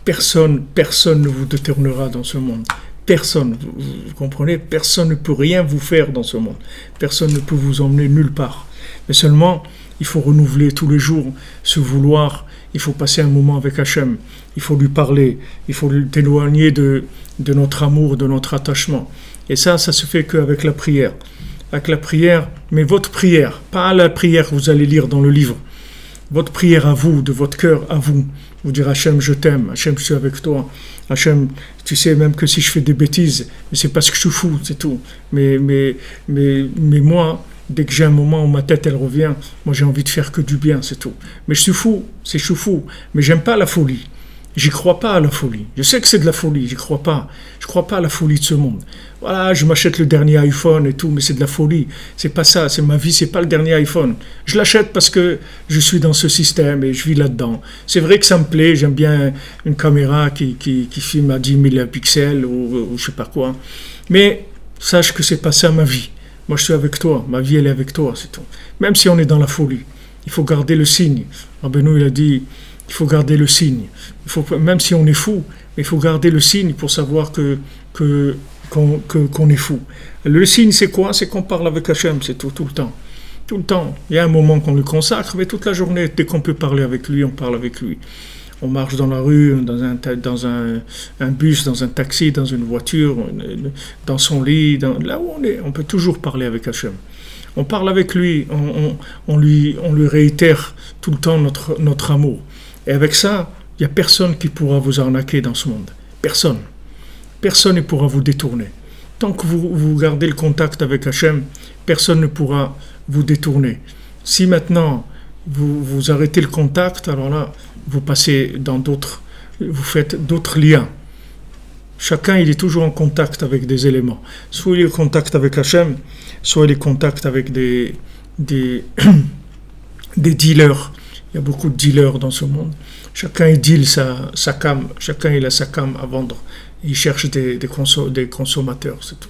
personne ne vous détournera dans ce monde. Personne, vous comprenez? Personne ne peut rien vous faire dans ce monde. Personne ne peut vous emmener nulle part. Mais seulement, il faut renouveler tous les jours ce vouloir. Il faut passer un moment avec Hachem. Il faut lui parler. Il faut l'éloigner de notre amour, de notre attachement. Et ça se fait qu'avec la prière. Avec la prière, mais votre prière, pas la prière que vous allez lire dans le livre. Votre prière à vous, de votre cœur à vous. Vous dire Hachem, je t'aime, Hachem, je suis avec toi. Hachem, tu sais même que si je fais des bêtises, c'est parce que je suis fou, c'est tout. Mais moi, dès que j'ai un moment où ma tête elle revient, moi j'ai envie de faire que du bien, c'est tout. Mais je suis fou, je suis fou. Mais j'aime pas la folie. J'y crois pas à la folie. Je sais que c'est de la folie, j'y crois pas. Je crois pas à la folie de ce monde. Voilà, je m'achète le dernier iPhone et tout, mais c'est de la folie. C'est pas ça, c'est ma vie, c'est pas le dernier iPhone. Je l'achète parce que je suis dans ce système et je vis là-dedans. C'est vrai que ça me plaît, j'aime bien une caméra qui filme à 10 000 pixels ou je sais pas quoi. Mais sache que c'est pas ça ma vie. Moi je suis avec toi, ma vie elle est avec toi, c'est tout. Même si on est dans la folie, il faut garder le signe. Rabbeinu il a dit, il faut garder le signe. Même si on est fou, il faut garder le signe pour savoir qu'on est fou. Le signe, c'est quoi? C'est qu'on parle avec Hachem, c'est tout le temps. Tout le temps. Il y a un moment qu'on le consacre, mais toute la journée, dès qu'on peut parler avec lui, on parle avec lui. On marche dans la rue, dans un bus, dans un taxi, dans une voiture, dans son lit, là où on est, on peut toujours parler avec Hachem. On parle avec lui, on lui réitère tout le temps notre amour. Et avec ça, il n'y a personne qui pourra vous arnaquer dans ce monde. Personne. Personne ne pourra vous détourner. Tant que vous gardez le contact avec Hachem, personne ne pourra vous détourner. Si maintenant vous arrêtez le contact, alors là, vous passez dans vous faites d'autres liens. Chacun, il est toujours en contact avec des éléments. Soit il est en contact avec Hachem, soit il est en contact avec des dealers. Il y a beaucoup de dealers dans ce monde. Chacun il deal sa cam, chacun il a sa cam à vendre. Il cherche des consommateurs, c'est tout.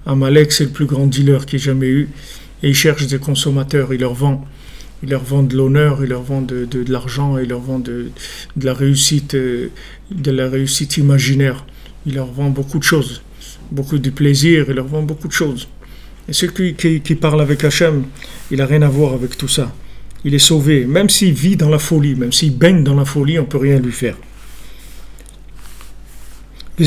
Amalek, c'est le plus grand dealer qu'il ait jamais eu. Et il cherche des consommateurs, il leur vend de l'honneur, il leur vend de l'argent, il leur vend de la réussite imaginaire. Il leur vend beaucoup de choses, beaucoup de plaisir, il leur vend beaucoup de choses. Et celui qui parle avec Hachem, il n'a rien à voir avec tout ça. Il est sauvé, même s'il vit dans la folie, même s'il baigne dans la folie, on ne peut rien lui faire. C'est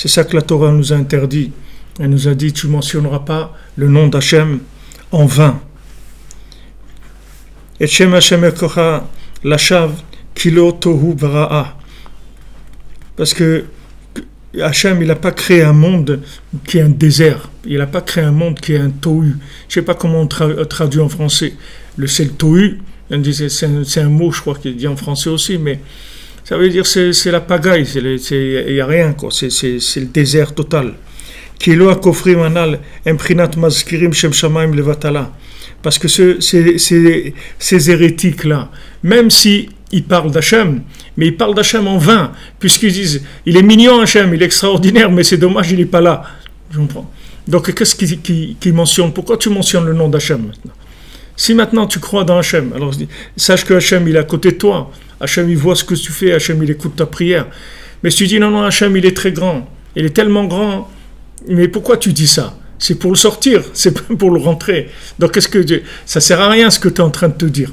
ça que la Torah nous a interdit. Elle nous a dit, tu ne mentionneras pas le nom d'Hachem en vain. Et Shem Hashem Ekocha Lashav Kilo Tohu Bara'a. Parce que Hachem, il n'a pas créé un monde qui est un désert. Il n'a pas créé un monde qui est un tohu. Je ne sais pas comment on traduit en français. C'est le tohu. C'est un mot, je crois, qui est dit en français aussi, mais ça veut dire c'est la pagaille. Il n'y a rien, quoi. C'est le désert total. Parce que ces hérétiques-là, même si ils parlent d'Hachem, mais ils parlent d'Hachem en vain, puisqu'ils disent, il est mignon Hachem, il est extraordinaire, mais c'est dommage, il n'est pas là. Je comprends. Donc qu'est-ce qui mentionne? Pourquoi tu mentionnes le nom d'Hachem maintenant? Si maintenant tu crois dans Hachem, alors sache que Hachem il est à côté de toi, Hachem il voit ce que tu fais, Hachem il écoute ta prière. Mais si tu dis non, Hachem il est très grand, il est tellement grand, mais pourquoi tu dis ça? C'est pour le sortir, c'est pas pour le rentrer. Donc ça sert à rien ce que tu es en train de te dire.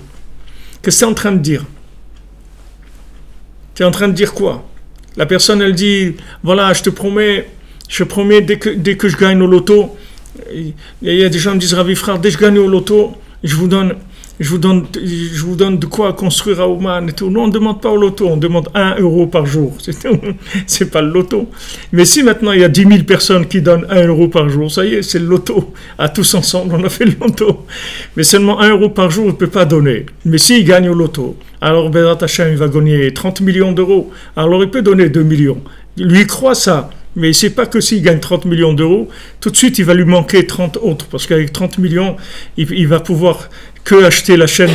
Qu'est-ce que tu es en train de dire? Tu es en train de dire quoi? La personne, elle dit, voilà, je promets, dès que je gagne au loto, il y a des gens qui me disent, Ravi frère, dès que je gagne au loto, je vous donne de quoi construire à Ouman et tout. Non, on ne demande pas au loto, on demande 1 euro par jour. C'est pas le loto. Mais si maintenant il y a 10 000 personnes qui donnent 1 euro par jour, ça y est, c'est le loto. À tous ensemble, on a fait le loto. Mais seulement 1 euro par jour, on ne peut pas donner. Mais s'il gagne au loto, alors Bézat Hachem, il va gagner 30 millions d'euros. Alors il peut donner 2 millions. Lui, il croit ça. Mais il ne sait pas que s'il gagne 30 millions d'euros, tout de suite il va lui manquer 30 autres, parce qu'avec 30 millions, il va pouvoir que acheter la chaîne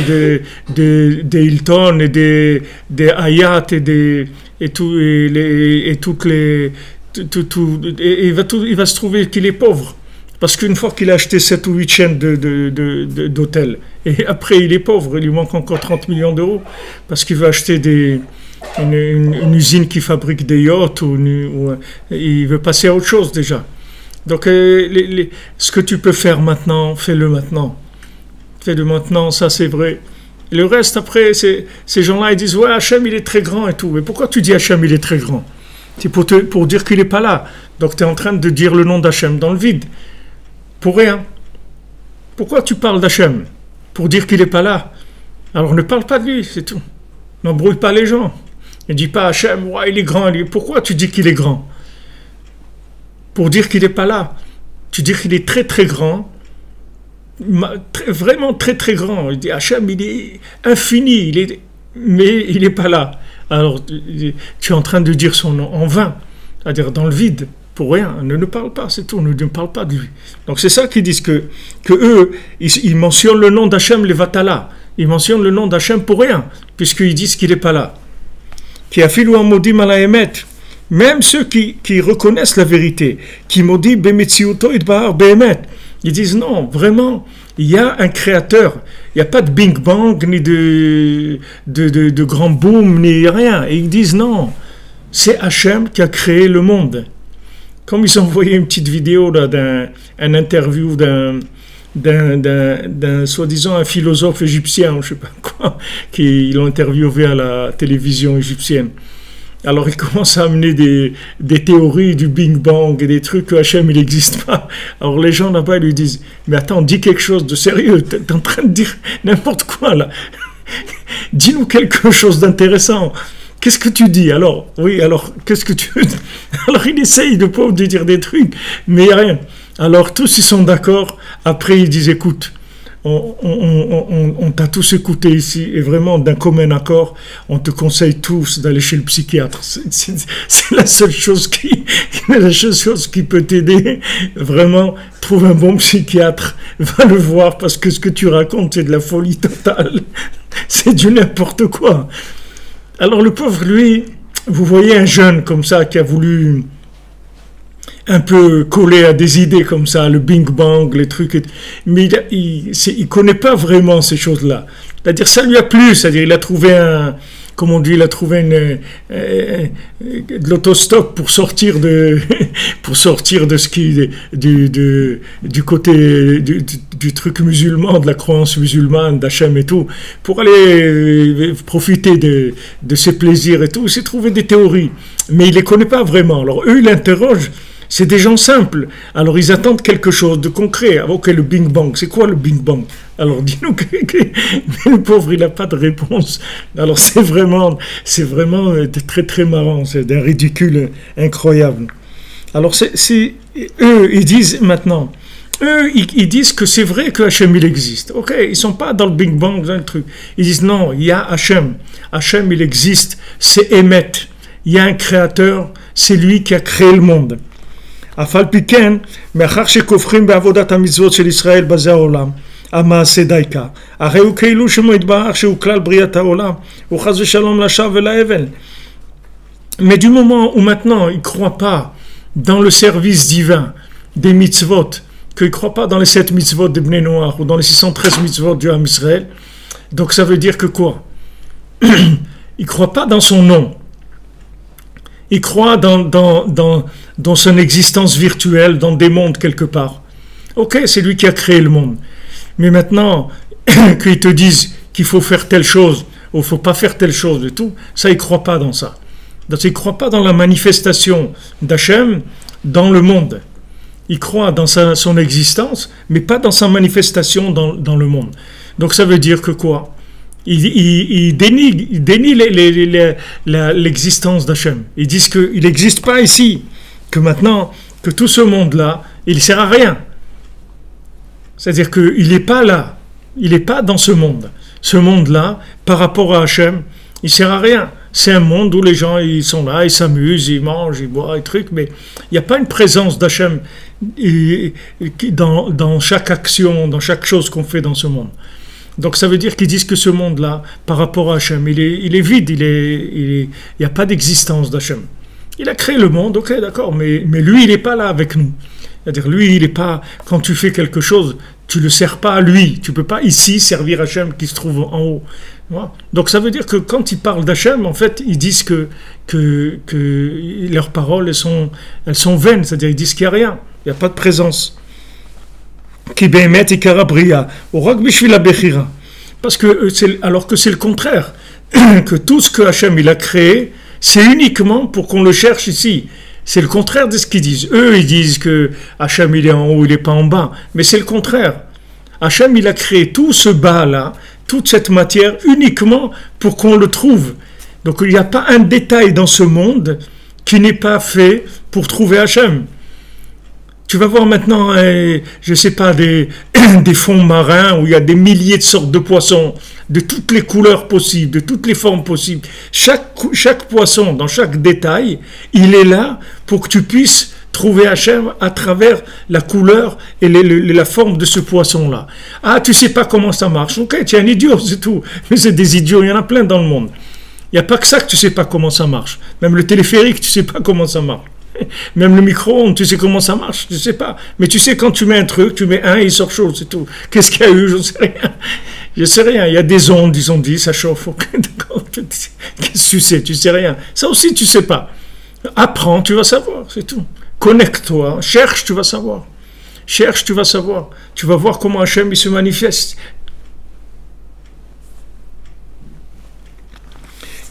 des Hilton et des Hyatt et toutes les et il va se trouver qu'il est pauvre. Parce qu'une fois qu'il a acheté 7 ou 8 chaînes d'hôtels, et après il est pauvre, il lui manque encore 30 millions d'euros, parce qu'il veut acheter une usine qui fabrique des yachts, ou il veut passer à autre chose déjà. Donc ce que tu peux faire maintenant, fais-le maintenant. Fais-le maintenant, ça c'est vrai. Et le reste, après, ces gens-là, ils disent « Ouais, Hachem, il est très grand et tout. » Mais pourquoi tu dis Hachem, il est très grand? C'est pour dire qu'il n'est pas là. Donc tu es en train de dire le nom d'Hachem dans le vide. Pour rien. Pourquoi tu parles d'Hachem? Pour dire qu'il n'est pas là. Alors ne parle pas de lui, c'est tout. N'embrouille pas les gens. Ne dis pas Hachem, ouais, il est grand. Pourquoi tu dis qu'il est grand? Pour dire qu'il n'est pas là. Tu dis qu'il est très très grand. Vraiment très très grand. Il dit Hachem, il est infini, mais il n'est pas là. Alors tu es en train de dire son nom en vain, c'est-à-dire dans le vide. Pour rien, ne parle pas, c'est tout, ne parle pas de lui. Donc c'est ça qu'ils disent que eux, ils mentionnent le nom d'Hachem, les Vatala. Ils mentionnent le nom d'Hachem pour rien, puisqu'ils disent qu'il n'est pas là. Qui a filou en maudit malaemet, même ceux qui reconnaissent la vérité, qui maudit bemetziuto idbar behemet, ils disent non, vraiment, il y a un créateur, il n'y a pas de Big Bang, ni de grand boom, ni rien. Et ils disent non, c'est Hachem qui a créé le monde. Comme ils ont envoyé une petite vidéo là, d'un interview d'un soi-disant un philosophe égyptien, je ne sais pas quoi, qu'ils l'ont interviewé à la télévision égyptienne. Alors il commence à amener des théories du Big Bang et des trucs que Hachem il n'existe pas. Alors les gens là-bas lui disent mais attends, dis quelque chose de sérieux, t'es en train de dire n'importe quoi là. Dis-nous quelque chose d'intéressant. Qu'est-ce que tu dis? Alors, oui, alors, qu'est-ce que tu veux? Alors, il essaye, le pauvre, de dire des trucs, mais il n'y a rien. Alors, tous, ils sont d'accord. Après, ils disent, écoute, on t'a tous écouté ici, et vraiment, d'un commun accord, on te conseille tous d'aller chez le psychiatre. C'est la seule chose qui peut t'aider. Vraiment, trouve un bon psychiatre, va le voir, parce que ce que tu racontes, c'est de la folie totale. C'est du n'importe quoi. Alors le pauvre, lui, vous voyez un jeune comme ça qui a voulu un peu coller à des idées comme ça, le Big Bang, les trucs, mais il connaît pas vraiment ces choses-là. C'est-à-dire ça lui a plu, c'est-à-dire il a trouvé comment on dit, il a trouvé de l'autostop pour sortir de ce qui du côté du truc musulman, de la croyance musulmane, d'Hachem et tout, pour aller profiter de ses plaisirs et tout. Il s'est trouvé des théories, mais il les connaît pas vraiment. Alors eux, ils l'interrogent. C'est des gens simples. Alors, ils attendent quelque chose de concret. Ok, le Big Bang. C'est quoi le Big Bang? Alors, dis-nous mais le pauvre, il n'a pas de réponse. Alors, c'est vraiment très, très marrant. C'est d'un ridicule incroyable. Alors, eux, ils disent maintenant, ils disent que c'est vrai que Hachem, il existe. Ok, ils ne sont pas dans le Big Bang, dans le truc. Ils disent non, il y a Hachem. Hachem, il existe. C'est Emet. Il y a un créateur. C'est lui qui a créé le monde. אף על פי כן, מאחר שכופרים בעבודת המצוות של ישראל בזה העולם, המעשה דייקה, הרי הוא כאילו שמו יתברך שהוא כלל בריאת העולם, הוא חס ושלום לשווא ולהבל. Mais du moment où maintenant il ne croit pas dans le service divin des mitzvot, qu'il ne croit pas dans les 7 mitzvot de Bnei Noach ou dans les 613 mitzvot du Ham Israël, donc ça veut dire que quoi? Il ne croit pas dans son nom. Il croit dans son existence virtuelle, dans des mondes quelque part. Ok, c'est lui qui a créé le monde. Mais maintenant, qu'ils te disent qu'il faut faire telle chose, ou il ne faut pas faire telle chose et tout, ça, il ne croit pas dans ça. Donc, il ne croit pas dans la manifestation d'Hachem dans le monde. Il croit dans son existence, mais pas dans sa manifestation dans le monde. Donc, ça veut dire que quoi? Ils dénient l'existence d'Hachem. Ils disent qu'il n'existe pas ici, que maintenant, que tout ce monde-là, il ne sert à rien. C'est-à-dire qu'il n'est pas là, il n'est pas dans ce monde. Ce monde-là, par rapport à Hachem, il ne sert à rien. C'est un monde où les gens, ils sont là, ils s'amusent, ils mangent, ils boivent, et trucs, mais il n'y a pas une présence d'Hachem dans chaque action, dans chaque chose qu'on fait dans ce monde. Donc ça veut dire qu'ils disent que ce monde-là, par rapport à Hachem, il est vide, il n'y a pas d'existence d'Hachem. Il a créé le monde, ok, d'accord, mais lui, il n'est pas là avec nous. C'est-à-dire, lui, il n'est pas, quand tu fais quelque chose, tu ne le sers pas à lui. Tu ne peux pas ici servir Hachem qui se trouve en haut. Voilà. Donc ça veut dire que quand ils parlent d'Hachem, en fait, ils disent que leurs paroles, elles sont vaines. C'est-à-dire, ils disent qu'il n'y a rien, il n'y a pas de présence. Parce que alors que c'est le contraire, que tout ce que Hachem il a créé, c'est uniquement pour qu'on le cherche ici. C'est le contraire de ce qu'ils disent. Eux, ils disent que Hachem il est en haut, il n'est pas en bas. Mais c'est le contraire. Hachem il a créé tout ce bas-là, toute cette matière, uniquement pour qu'on le trouve. Donc il n'y a pas un détail dans ce monde qui n'est pas fait pour trouver Hachem. Tu vas voir maintenant, je ne sais pas, des fonds marins où il y a des milliers de sortes de poissons, de toutes les couleurs possibles, de toutes les formes possibles. Chaque poisson, dans chaque détail, il est là pour que tu puisses trouver Hachem à travers la couleur et la forme de ce poisson-là. Ah, tu ne sais pas comment ça marche. Ok, tu es un idiot, c'est tout. Mais c'est des idiots, il y en a plein dans le monde. Il n'y a pas que ça que tu ne sais pas comment ça marche. Même le téléphérique, tu ne sais pas comment ça marche. Même le micro-ondes, tu sais comment ça marche, tu sais pas. Mais tu sais, quand tu mets un truc, tu mets un et il sort chaud, c'est tout. Qu'est-ce qu'il y a eu? Je ne sais rien. Je sais rien. Il y a des ondes, ils ont dit, ça chauffe. D'accord. Qu'est-ce que tu sais? Tu sais rien. Ça aussi, tu sais pas. Apprends, tu vas savoir, c'est tout. Connecte-toi, cherche, tu vas savoir. Cherche, tu vas savoir. Tu vas voir comment Hachem il se manifeste.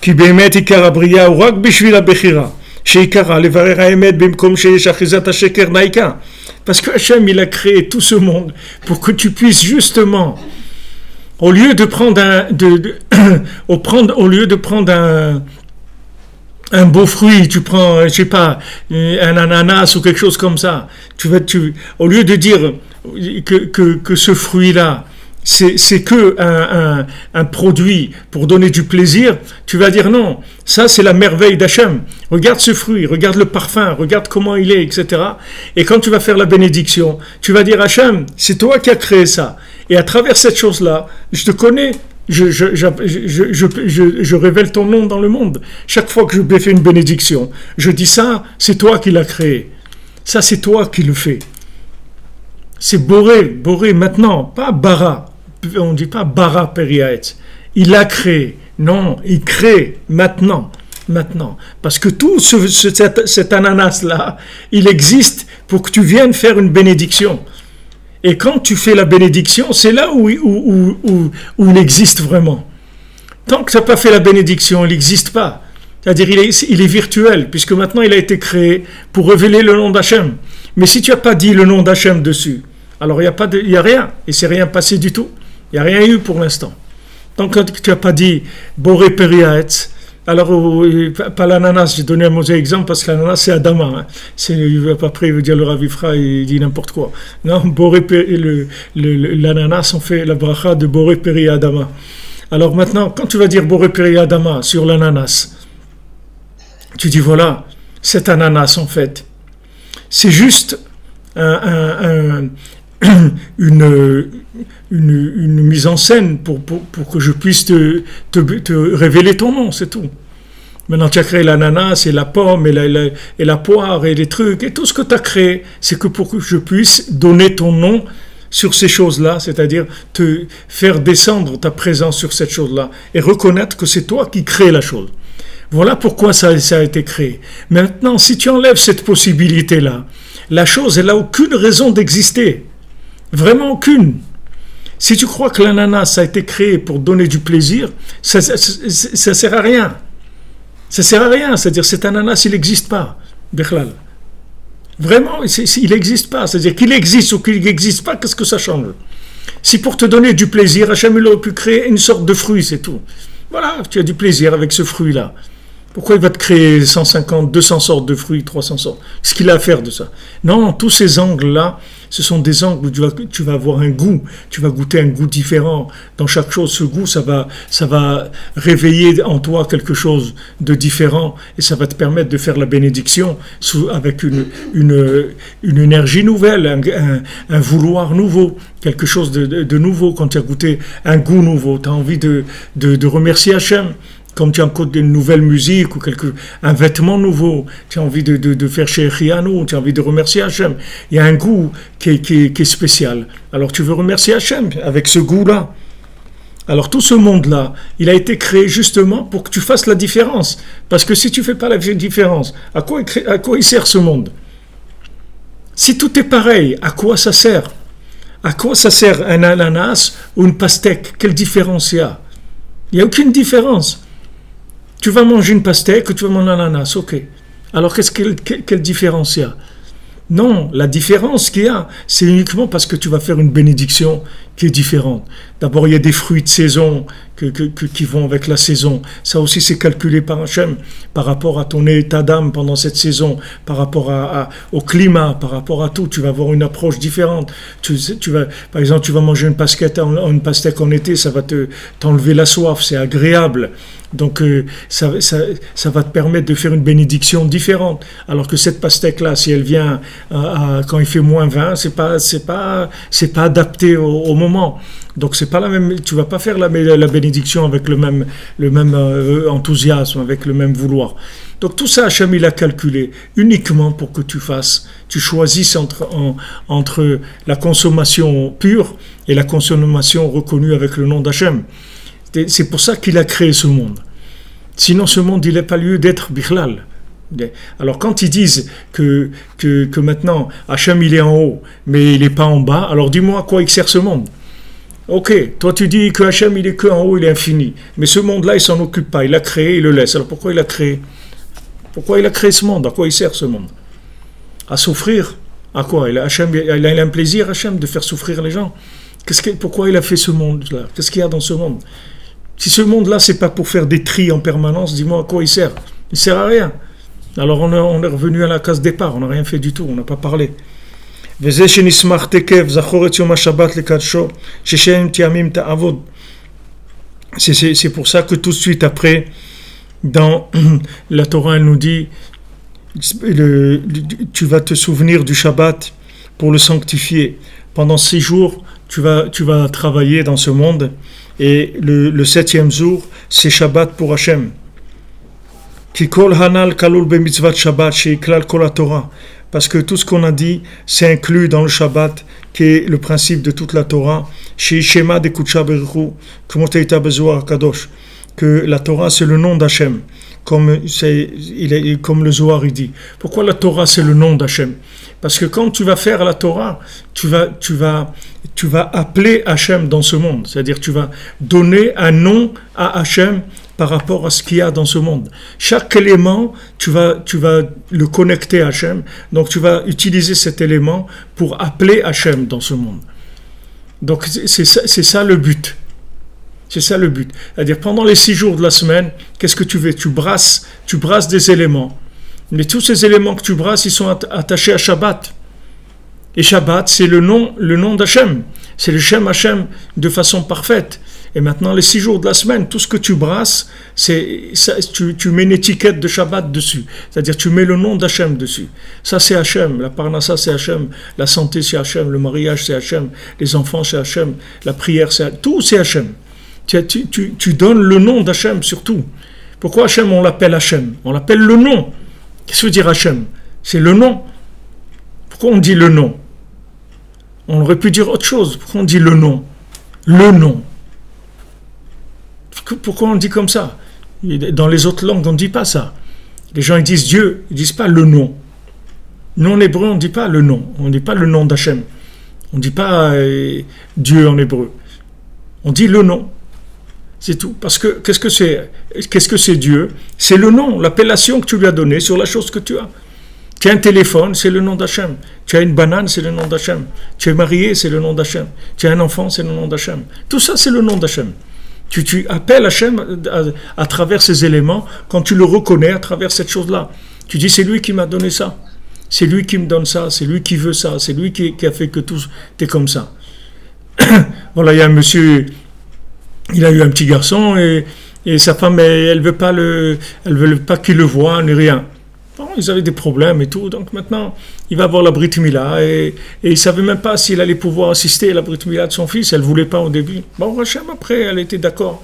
Ki be'emet ikar habriya hu rak bishvil habechira. Parce que Hachem il a créé tout ce monde pour que tu puisses justement, au lieu de prendre un beau fruit, tu prends, je sais pas, un ananas ou quelque chose comme ça, au lieu de dire que ce fruit-là c'est que un produit pour donner du plaisir, tu vas dire non, ça c'est la merveille d'Hachem. Regarde ce fruit, regarde le parfum, regarde comment il est, etc. Et quand tu vas faire la bénédiction, tu vas dire Hachem, c'est toi qui as créé ça. Et à travers cette chose-là, je te connais, je révèle ton nom dans le monde. Chaque fois que je fais une bénédiction, je dis ça, c'est toi qui l'as créé. Ça c'est toi qui le fais. C'est Boré maintenant, pas Bara. On ne dit pas Bara Periaetz. Il a créé. Non, il crée maintenant. Parce que tout cet ananas-là, il existe pour que tu viennes faire une bénédiction. Et quand tu fais la bénédiction, c'est là où il existe vraiment. Tant que tu n'as pas fait la bénédiction, il n'existe pas. C'est-à-dire il est virtuel, puisque maintenant il a été créé pour révéler le nom d'Hachem. Mais si tu n'as pas dit le nom d'Hachem dessus, alors il n'y a rien, et c'est rien passé du tout. Il n'y a rien eu pour l'instant. Donc quand tu n'as pas dit Boré Periaetz, alors pas l'ananas, j'ai donné un mauvais exemple parce que l'ananas c'est Adama. Après il veut dire le Ravifra, il dit n'importe quoi. Non, l'ananas on fait la bracha de Boré Peri Adama. Alors maintenant, quand tu vas dire Boré Peri Adama sur l'ananas, tu dis voilà, cet ananas en fait, c'est juste une mise en scène pour que je puisse te révéler ton nom, c'est tout. Maintenant, tu as créé l'ananas et la pomme et la poire et les trucs, et tout ce que tu as créé, c'est que pour que je puisse donner ton nom sur ces choses-là, c'est-à-dire te faire descendre ta présence sur cette chose-là, et reconnaître que c'est toi qui crée la chose. Voilà pourquoi ça a été créé. Maintenant, si tu enlèves cette possibilité-là, la chose, elle n'a aucune raison d'exister. Vraiment aucune. Si tu crois que l'ananas a été créé pour donner du plaisir, ça sert à rien. Ça sert à rien. C'est-à-dire cet ananas, il n'existe pas. Bechlal. Vraiment, il n'existe pas. C'est-à-dire qu'il existe ou qu'il n'existe pas, qu'est-ce que ça change? Si pour te donner du plaisir, Hachem il aurait pu créer une sorte de fruit, c'est tout. Voilà, tu as du plaisir avec ce fruit-là. Pourquoi il va te créer 150, 200 sortes de fruits, 300 sortes? Qu'est-ce qu'il a à faire de ça? Non, tous ces angles-là, Ce sont des angles où tu vas avoir un goût, tu vas goûter un goût différent. Dans chaque chose, ce goût, ça va réveiller en toi quelque chose de différent et ça va te permettre de faire la bénédiction avec une énergie nouvelle, un vouloir nouveau, quelque chose de nouveau. Quand tu as goûté un goût nouveau, tu as envie de remercier Hachem. Comme tu as encore une nouvelle musique ou un vêtement nouveau, tu as envie de faire chez Rianou, tu as envie de remercier Hachem. Il y a un goût qui est spécial. Alors tu veux remercier Hachem avec ce goût-là. Alors tout ce monde-là, il a été créé justement pour que tu fasses la différence. Parce que si tu ne fais pas la différence, à quoi il sert ce monde? Si tout est pareil, à quoi ça sert? À quoi ça sert un ananas ou une pastèque? Quelle différence il y a? Il n'y a aucune différence. Tu vas manger une pastèque ou tu vas manger un ananas, ok. Alors quelle différence il y a? Non, la différence qu'il y a, c'est uniquement parce que tu vas faire une bénédiction qui est différente. D'abord, il y a des fruits de saison qui vont avec la saison. Ça aussi, c'est calculé par Hachem, par rapport à ton état d'âme pendant cette saison, par rapport au climat, par rapport à tout. Tu vas avoir une approche différente. Par exemple, tu vas manger une pastèque en été, ça va t'enlever la soif, c'est agréable. Donc, ça va te permettre de faire une bénédiction différente. Alors que cette pastèque-là, si elle vient quand il fait -20, c'est pas adapté au moment. Donc c'est pas la même. Tu vas pas faire la bénédiction avec le même enthousiasme, avec le même vouloir. Donc tout ça, Hachem il a calculé uniquement pour que tu choisisses entre la consommation pure et la consommation reconnue avec le nom d'Hachem. C'est pour ça qu'il a créé ce monde. Sinon, ce monde, il n'a pas lieu d'être bichlal. Alors, quand ils disent que maintenant, Hachem, il est en haut, mais il n'est pas en bas, alors dis-moi à quoi il sert ce monde. Ok, toi tu dis que Hachem, il est que en haut, il est infini. Mais ce monde-là, il ne s'en occupe pas. Il l'a créé, il le laisse. Alors, pourquoi il l'a créé? Pourquoi il a créé ce monde? À quoi il sert ce monde? À souffrir? À quoi? Il a un plaisir, Hachem, de faire souffrir les gens. Pourquoi il a fait ce monde-là? Qu'est-ce qu'il y a dans ce monde? Si ce monde-là, c'est pas pour faire des tris en permanence, dis-moi à quoi il sert. Il sert à rien. Alors on est revenu à la case départ, on n'a rien fait du tout, on n'a pas parlé. C'est pour ça que tout de suite après, dans la Torah, elle nous dit, tu vas te souvenir du Shabbat pour le sanctifier. Pendant 6 jours, tu vas travailler dans ce monde. Et le 7e jour, c'est Shabbat pour Hachem. Kikol hanal kalul b'mitzvat Shabbat sheiklal kol Torah. Parce que tout ce qu'on a dit, c'est inclus dans le Shabbat, qui est le principe de toute la Torah. Sheishema de Kutsha Beruchu, comme Teita Bezoar Kadosh. Que la Torah, c'est le nom d'Hachem. Comme le Zohar il dit. Pourquoi la Torah, c'est le nom d'Hachem? Parce que quand tu vas faire la Torah, tu vas appeler Hachem dans ce monde. C'est-à-dire tu vas donner un nom à Hachem par rapport à ce qu'il y a dans ce monde. Chaque élément, tu vas le connecter à Hachem. Donc tu vas utiliser cet élément pour appeler Hachem dans ce monde. Donc c'est ça le but. C'est ça le but. C'est-à-dire pendant les 6 jours de la semaine, qu'est-ce que tu fais? Tu brasses des éléments. Mais tous ces éléments que tu brasses, ils sont attachés à Shabbat. Et Shabbat, c'est le nom d'Hachem. C'est le Shem Hachem de façon parfaite. Et maintenant, les 6 jours de la semaine, tout ce que tu brasses, tu mets une étiquette de Shabbat dessus. C'est-à-dire, tu mets le nom d'Hachem dessus. Ça, c'est Hachem. La parnassa, c'est Hachem. La santé, c'est Hachem. Le mariage, c'est Hachem. Les enfants, c'est Hachem. La prière, c'est Hachem. Tout, c'est Hachem. Tu donnes le nom d'Hachem surtout. Pourquoi Hachem, on l'appelle Hachem? On l'appelle le nom. Qu'est-ce que veut dire Hachem? C'est le nom. Pourquoi on dit le nom? On aurait pu dire autre chose. Pourquoi on dit le nom? Le nom. Pourquoi on dit comme ça? Dans les autres langues, on ne dit pas ça. Les gens ils disent Dieu, ils ne disent pas le nom. Nous, en hébreu, on ne dit pas le nom. On ne dit pas le nom d'Hachem. On ne dit pas Dieu en hébreu. On dit le nom. C'est tout. Parce que qu'est-ce que c'est Dieu? C'est le nom, l'appellation que tu lui as donnée sur la chose que tu as. Tu as un téléphone, c'est le nom d'Hachem. Tu as une banane, c'est le nom d'Hachem. Tu es marié, c'est le nom d'Hachem. Tu as un enfant, c'est le nom d'Hachem. Tout ça, c'est le nom d'Hachem. Tu appelles Hachem à travers ces éléments, quand tu le reconnais à travers cette chose-là. Tu dis, c'est lui qui m'a donné ça. C'est lui qui me donne ça, c'est lui qui veut ça, c'est lui qui a fait que tout est comme ça. Voilà, il y a un monsieur, il a eu un petit garçon et sa femme, elle veut pas qu'il le voie ni rien. Bon, ils avaient des problèmes et tout, donc maintenant, il va voir la Brit Mila et il savait même pas s'il allait pouvoir assister à la Brit Mila de son fils. Elle voulait pas au début. Bon, Hachem, après, elle était d'accord.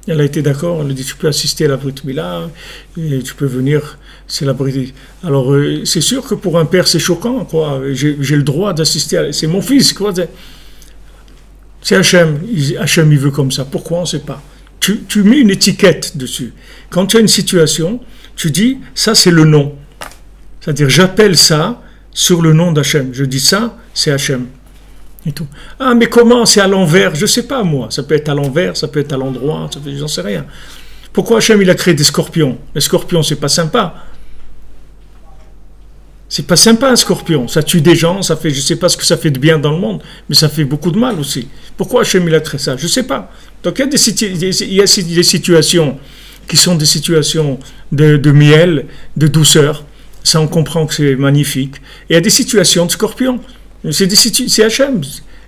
Elle a été d'accord. Elle a dit, tu peux assister à la Brit Mila et tu peux venir. C'est la Brit. Alors, c'est sûr que pour un père, c'est choquant, quoi. J'ai le droit d'assister. C'est mon fils, quoi. C'est Hachem. Hachem, il veut comme ça. Pourquoi, on ne sait pas. Tu mets une étiquette dessus. Quand tu as une situation, tu dis, ça, c'est le nom. C'est-à-dire, j'appelle ça sur le nom d'Hachem. Je dis ça, c'est Hachem. Et tout. Ah, mais comment? C'est à l'envers? Je ne sais pas, moi. Ça peut être à l'envers, ça peut être à l'endroit, j'en sais rien. Pourquoi Hachem, il a créé des scorpions? Les scorpions, c'est pas sympa. C'est pas sympa, un scorpion. Ça tue des gens, ça fait, je ne sais pas ce que ça fait de bien dans le monde, mais ça fait beaucoup de mal aussi. Pourquoi Hachem, il a créé ça? Je ne sais pas. Donc, il y a des situations qui sont des situations de miel, de douceur. Ça, on comprend que c'est magnifique. Et il y a des situations de scorpions. C'est Hachem.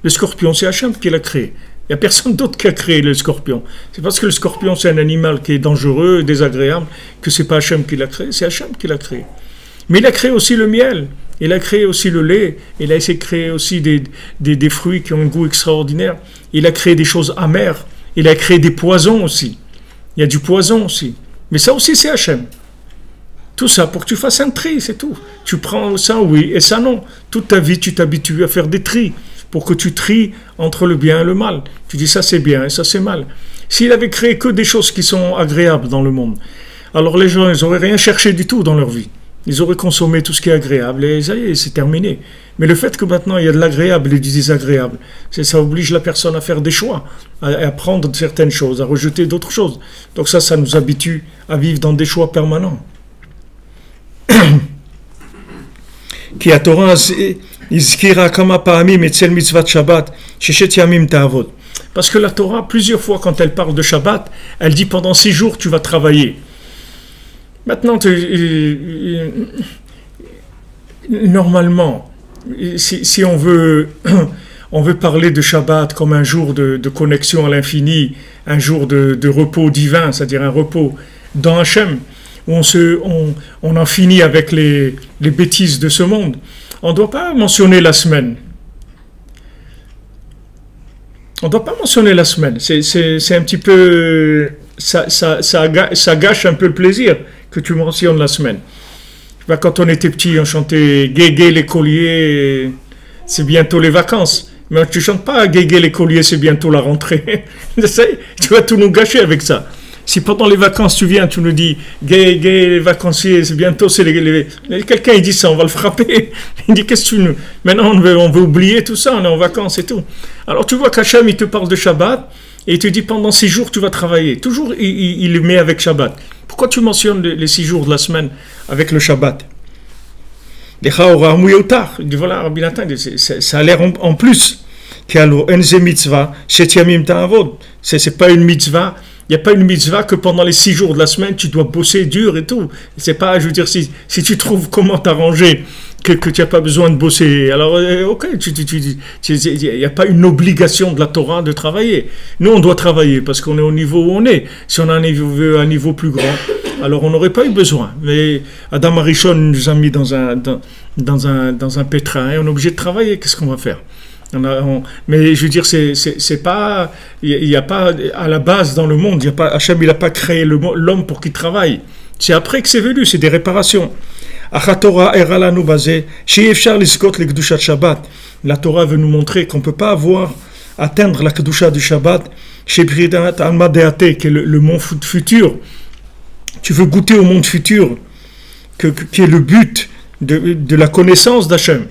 Le scorpion, c'est Hachem qui l'a créé. Il n'y a personne d'autre qui a créé le scorpion. C'est parce que le scorpion, c'est un animal qui est dangereux, désagréable, que ce n'est pas Hachem qui l'a créé, c'est Hachem qui l'a créé. Mais il a créé aussi le miel, il a créé aussi le lait, il a essayé de créer aussi des fruits qui ont un goût extraordinaire. Il a créé des choses amères, il a créé des poisons aussi. Il y a du poison aussi. Mais ça aussi, c'est Hachem. Tout ça pour que tu fasses un tri, c'est tout. Tu prends ça oui et ça non. Toute ta vie, tu t'habitues à faire des tris pour que tu tries entre le bien et le mal. Tu dis ça c'est bien et ça c'est mal. S'il avait créé que des choses qui sont agréables dans le monde, alors les gens, ils n'auraient rien cherché du tout dans leur vie. Ils auraient consommé tout ce qui est agréable et ça y est, c'est terminé. Mais le fait que maintenant il y a de l'agréable et du désagréable, ça oblige la personne à faire des choix, à prendre certaines choses, à rejeter d'autres choses. Donc ça nous habitue à vivre dans des choix permanents. Qui a Torah izkira kama pa'amim etzel mitzvat Shabbat sheshet yamim ta'avod. Parce que la Torah, plusieurs fois quand elle parle de Shabbat, elle dit pendant 6 jours tu vas travailler. Maintenant, normalement, si on veut parler de Shabbat comme un jour de connexion à l'infini, un jour de repos divin, c'est-à-dire un repos dans Hachem, où on en finit avec les bêtises de ce monde, on ne doit pas mentionner la semaine. On ne doit pas mentionner la semaine. C'est un petit peu... Ça gâche un peu le plaisir que tu mentionnes la semaine. Quand on était petit, on chantait « Guégué l'écolier, c'est bientôt les vacances ». Mais tu ne chantes pas « Guégué l'écolier, c'est bientôt la rentrée ». Tu vas tout nous gâcher avec ça. Si pendant les vacances tu viens, tu nous dis « Gay, les vacanciers, c'est bientôt, c'est quelqu'un il dit ça, on va le frapper. Il dit « Qu'est-ce que tu nous... Maintenant on veut oublier tout ça, on est en vacances et tout. » Alors tu vois qu'Hachem il te parle de Shabbat et il te dit « Pendant 6 jours tu vas travailler. » Toujours il le met avec Shabbat. Pourquoi tu mentionnes les 6 jours de la semaine avec le Shabbat? Il dit voilà, Rabbi Nathan, ça a l'air en plus. C'est pas une mitzvah. Il n'y a pas une mitzvah que pendant les 6 jours de la semaine, tu dois bosser dur et tout. C'est pas, je veux dire, si tu trouves comment t'arranger, que tu n'as pas besoin de bosser, alors ok, il n'y a pas une obligation de la Torah de travailler. Nous, on doit travailler parce qu'on est au niveau où on est. Si on a un niveau plus grand, alors on n'aurait pas eu besoin. Mais Adam Arishon nous a mis dans un pétrin et on est obligé de travailler. Qu'est-ce qu'on va faire? Mais je veux dire, c'est pas, il n'y a pas à la base dans le monde, Hachem il n'a pas créé l'homme pour qu'il travaille. C'est après que c'est venu, c'est des réparations. La Torah veut nous montrer qu'on ne peut pas atteindre la Kedusha du Shabbat chez Bridat Almadeate, qui est le monde futur. Tu veux goûter au monde futur, qui est le but de la connaissance d'Hachem.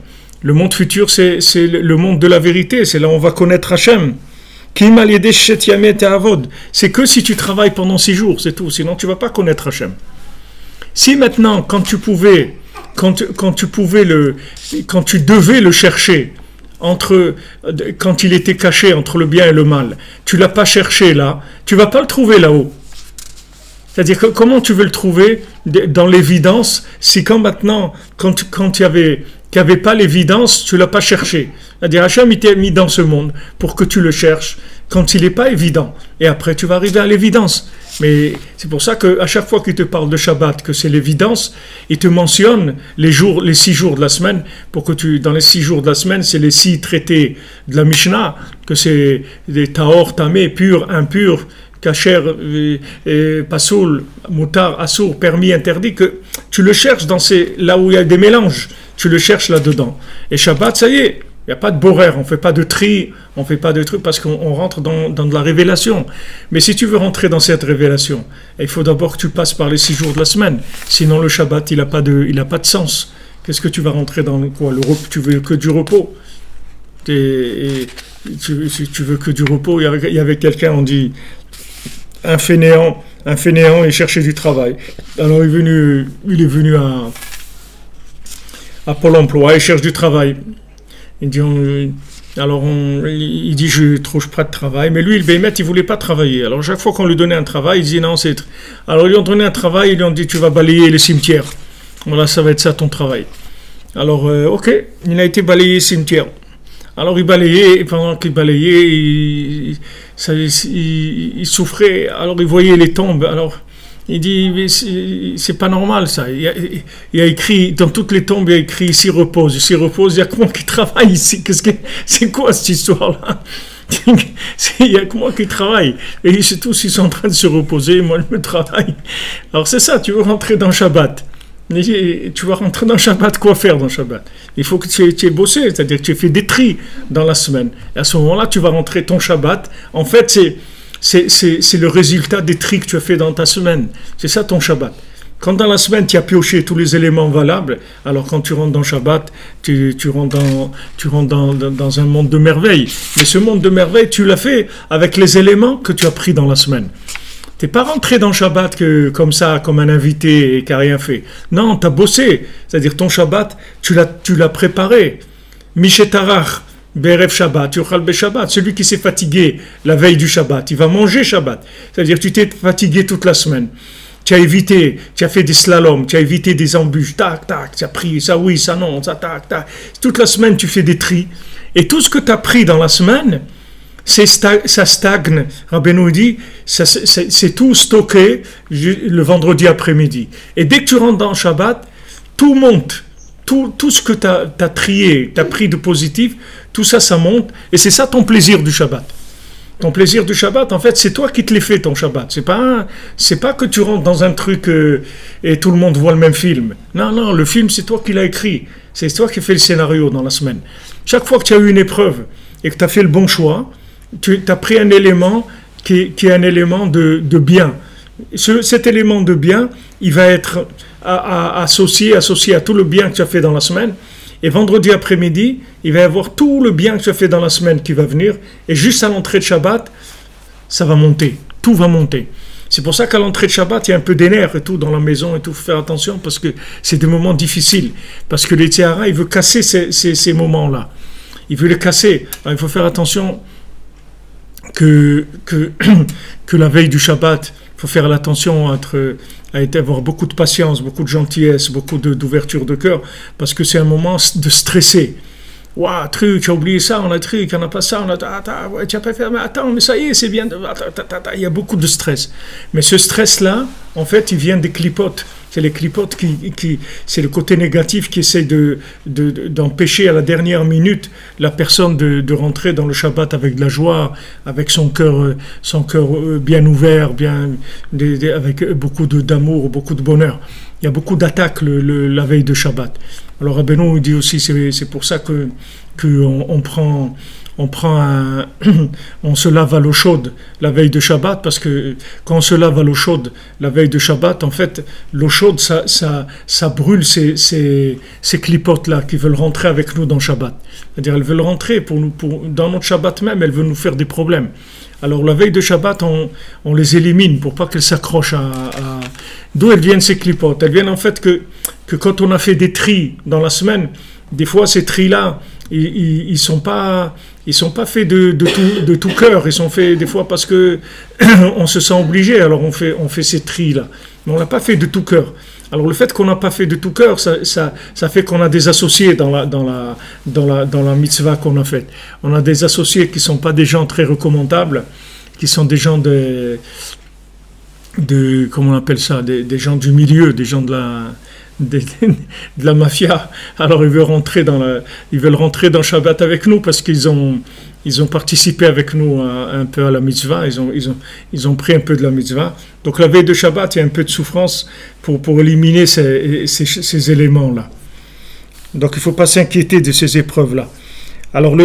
Le monde futur, c'est le monde de la vérité, c'est là où on va connaître Hachem. C'est que si tu travailles pendant 6 jours, c'est tout, sinon tu ne vas pas connaître Hachem. Si maintenant, quand tu devais le chercher, quand il était caché entre le bien et le mal, tu ne l'as pas cherché là, tu ne vas pas le trouver là-haut. C'est-à-dire que comment tu veux le trouver dans l'évidence si quand maintenant, quand il y avait pas l'évidence, tu l'as pas cherché. C'est-à-dire Hachem il t'a mis dans ce monde pour que tu le cherches quand il n'est pas évident. Et après tu vas arriver à l'évidence. Mais c'est pour ça qu'à chaque fois qu'il te parle de Shabbat, que c'est l'évidence, il te mentionne les 6 jours de la semaine, pour que dans les 6 jours de la semaine, c'est les 6 traités de la Mishnah, que c'est des Tahor, Tamé, pur, impur, Kacher, Pasoul, Moutar, Assour, permis, interdit, que tu le cherches là où il y a des mélanges, tu le cherches là-dedans. Et Shabbat, ça y est, il n'y a pas de borer, on ne fait pas de tri, on ne fait pas de trucs parce qu'on rentre dans de la révélation. Mais si tu veux rentrer dans cette révélation, il faut d'abord que tu passes par les 6 jours de la semaine. Sinon le Shabbat, il n'a pas de sens. Qu'est-ce que tu vas rentrer dans quoi? Tu veux que du repos. Tu veux que du repos. Il y avait quelqu'un, on dit, un fainéant, il cherchait du travail. Alors il est venu à Pôle emploi, il cherche du travail. Il dit, il dit je trouve pas de travail, mais lui, le Béhémet, il voulait pas travailler. Alors chaque fois qu'on lui donnait un travail, il disait non, c'est. Alors ils lui ont donné un travail, ils lui ont dit tu vas balayer les cimetières. Voilà, ça va être ça ton travail. Alors ok, il a été balayer les cimetières. Alors il balayait, et pendant qu'il balayait, il souffrait. Alors il voyait les tombes. Alors il dit, c'est pas normal ça. Il a écrit, dans toutes les tombes, il a écrit ici repose, il y a que moi qui travaille ici. C'est quoi cette histoire-là? Il y a que moi qui travaille. Et c'est tous, ils sont en train de se reposer, moi je me travaille. Alors c'est ça, tu veux rentrer dans Shabbat. Tu vas rentrer dans Shabbat, quoi faire dans Shabbat? Il faut que tu aies bossé, c'est-à-dire que tu aies fait des tris dans la semaine. Et à ce moment-là, tu vas rentrer ton Shabbat. En fait, c'est le résultat des tris que tu as fait dans ta semaine. C'est ça ton Shabbat. Quand dans la semaine, tu as pioché tous les éléments valables, alors quand tu rentres dans Shabbat, tu rentres dans un monde de merveille. Mais ce monde de merveille, tu l'as fait avec les éléments que tu as pris dans la semaine. Tu n'es pas rentré dans Shabbat comme ça, comme un invité et qui n'a rien fait. Non, tu as bossé. C'est-à-dire ton Shabbat, tu l'as préparé. Mishetarach. Berev Shabbat, Yochal Be Shabbat, celui qui s'est fatigué la veille du Shabbat, il va manger Shabbat. C'est-à-dire que tu t'es fatigué toute la semaine. Tu as fait des slaloms, tu as évité des embûches, tac, tac, tu as pris ça oui, ça non, ça tac, tac. Toute la semaine, tu fais des tris. Et tout ce que tu as pris dans la semaine, ça stagne. Rabbeinu dit, c'est tout stocké le vendredi après-midi. Et dès que tu rentres dans Shabbat, tout monte. Tout ce que tu as trié, tu as pris de positif, tout ça, ça monte. Et c'est ça ton plaisir du Shabbat. Ton plaisir du Shabbat, en fait, c'est toi qui te l'es fait, ton Shabbat. C'est pas que tu rentres dans un truc et tout le monde voit le même film. Non, le film, c'est toi qui l'as écrit. C'est toi qui fais le scénario dans la semaine. Chaque fois que tu as eu une épreuve et que tu as fait le bon choix, tu as pris un élément qui est un élément de bien. Cet élément de bien, il va être associé à tout le bien que tu as fait dans la semaine. Et vendredi après-midi, il va y avoir tout le bien que tu as fait dans la semaine qui va venir. Et juste à l'entrée de Shabbat, ça va monter. Tout va monter. C'est pour ça qu'à l'entrée de Shabbat, il y a un peu d'énerve et tout dans la maison et tout. Il faut faire attention parce que c'est des moments difficiles. Parce que l'Etziara, il veut casser ces moments-là. Il veut les casser. Alors, il faut faire attention que la veille du Shabbat, il faut faire attention à avoir beaucoup de patience, beaucoup de gentillesse, beaucoup d'ouverture de cœur, parce que c'est un moment de stresser. Waouh, truc, tu as oublié ça, on a truc, on n'a pas ça, ouais, tu n'as pas fait, mais attends, mais ça y est, c'est bien. Il y a beaucoup de stress. Mais ce stress-là, en fait, il vient des clipotes. C'est les clipotes c'est le côté négatif qui essaie d'empêcher à la dernière minute la personne de rentrer dans le Shabbat avec de la joie, avec son cœur bien ouvert, avec beaucoup d'amour, beaucoup de bonheur. Il y a beaucoup d'attaques la veille de Shabbat. Alors Rabbeinu dit aussi, c'est pour ça qu'on prend on se lave à l'eau chaude la veille de Shabbat, parce que quand on se lave à l'eau chaude la veille de Shabbat, en fait, l'eau chaude, ça brûle ces clipotes-là qui veulent rentrer avec nous dans Shabbat. C'est-à-dire, elles veulent rentrer dans notre Shabbat même, elles veulent nous faire des problèmes. Alors, la veille de Shabbat, on les élimine pour pas qu'elles s'accrochent D'où elles viennent ces clipotes? Elles viennent en fait que quand on a fait des tris dans la semaine, des fois ces tris-là, ils sont pas faits de tout cœur. Ils sont faits des fois parce que on se sent obligé. Alors on fait ces tris là, mais on l'a pas fait de tout cœur. Alors le fait qu'on n'a pas fait de tout cœur, ça fait qu'on a des associés dans la mitzvah qu'on a faite. On a des associés qui sont pas des gens très recommandables, qui sont des gens de comment on appelle ça, des gens du milieu, des gens de la mafia. Alors ils veulent rentrer dans Shabbat avec nous parce qu'ils ont participé avec nous un peu à la mitzvah, ils ont pris un peu de la mitzvah. Donc la veille de Shabbat, il y a un peu de souffrance pour éliminer ces éléments-là. Donc il ne faut pas s'inquiéter de ces épreuves-là. Alors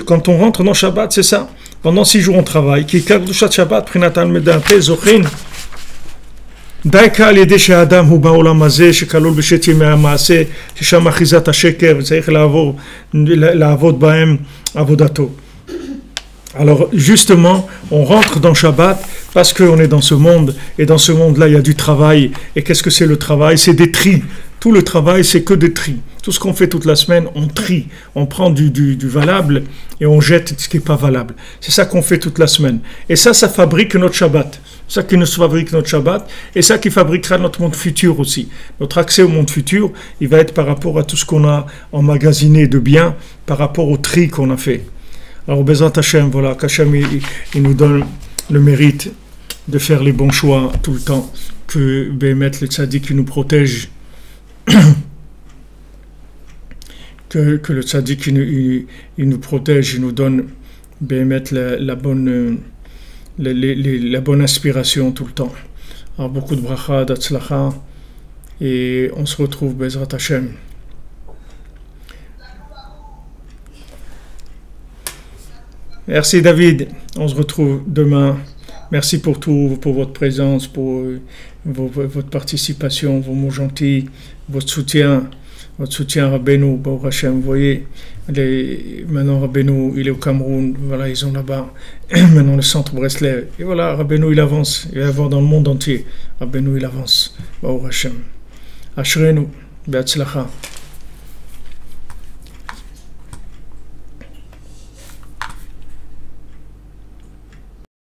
quand on rentre dans Shabbat, c'est ça. Pendant 6 jours on travaille. Qui Kedushat Shabbat, Prinatan Medante, Zochin. די על ידי שהאדם הוא בעולם הזה שכלול בשת ימי המעשה ששם אחיזת השקר וצריך לעבוד בהם עבודתו. Alors justement, on rentre dans Shabbat parce qu'on est dans ce monde et dans ce monde-là il y a du travail. Et qu'est-ce que c'est le travail? C'est des tris. Tout le travail c'est que des tris. Tout ce qu'on fait toute la semaine, on trie. On prend du valable et on jette ce qui n'est pas valable. C'est ça qu'on fait toute la semaine. Et ça fabrique notre Shabbat. Ça qui nous fabrique notre Shabbat et ça qui fabriquera notre monde futur aussi. Notre accès au monde futur, il va être par rapport à tout ce qu'on a emmagasiné de bien, par rapport au tri qu'on a fait. Alors, Bezrat Hashem, voilà, qu'Hashem il nous donne le mérite de faire les bons choix tout le temps, que Béhémet, le tzaddik, il nous protège, que le tzaddik, il nous protège, il nous donne, Béhémet, la bonne inspiration tout le temps. Alors, beaucoup de bracha, d'atzlacha, et on se retrouve, Bezrat Hashem. Merci David, on se retrouve demain. Merci pour tout, pour votre présence, pour votre participation, vos mots gentils, votre soutien Rabbeinu, Baruch Hashem. Vous voyez, maintenant Rabbeinu, il est au Cameroun, voilà, ils sont là-bas. Maintenant le centre Breslev. Et voilà, Rabbeinu, il avance, il va y avoir dans le monde entier. Rabbeinu, il avance, Baruch Hashem. Ashrenu, Be'atzlacha.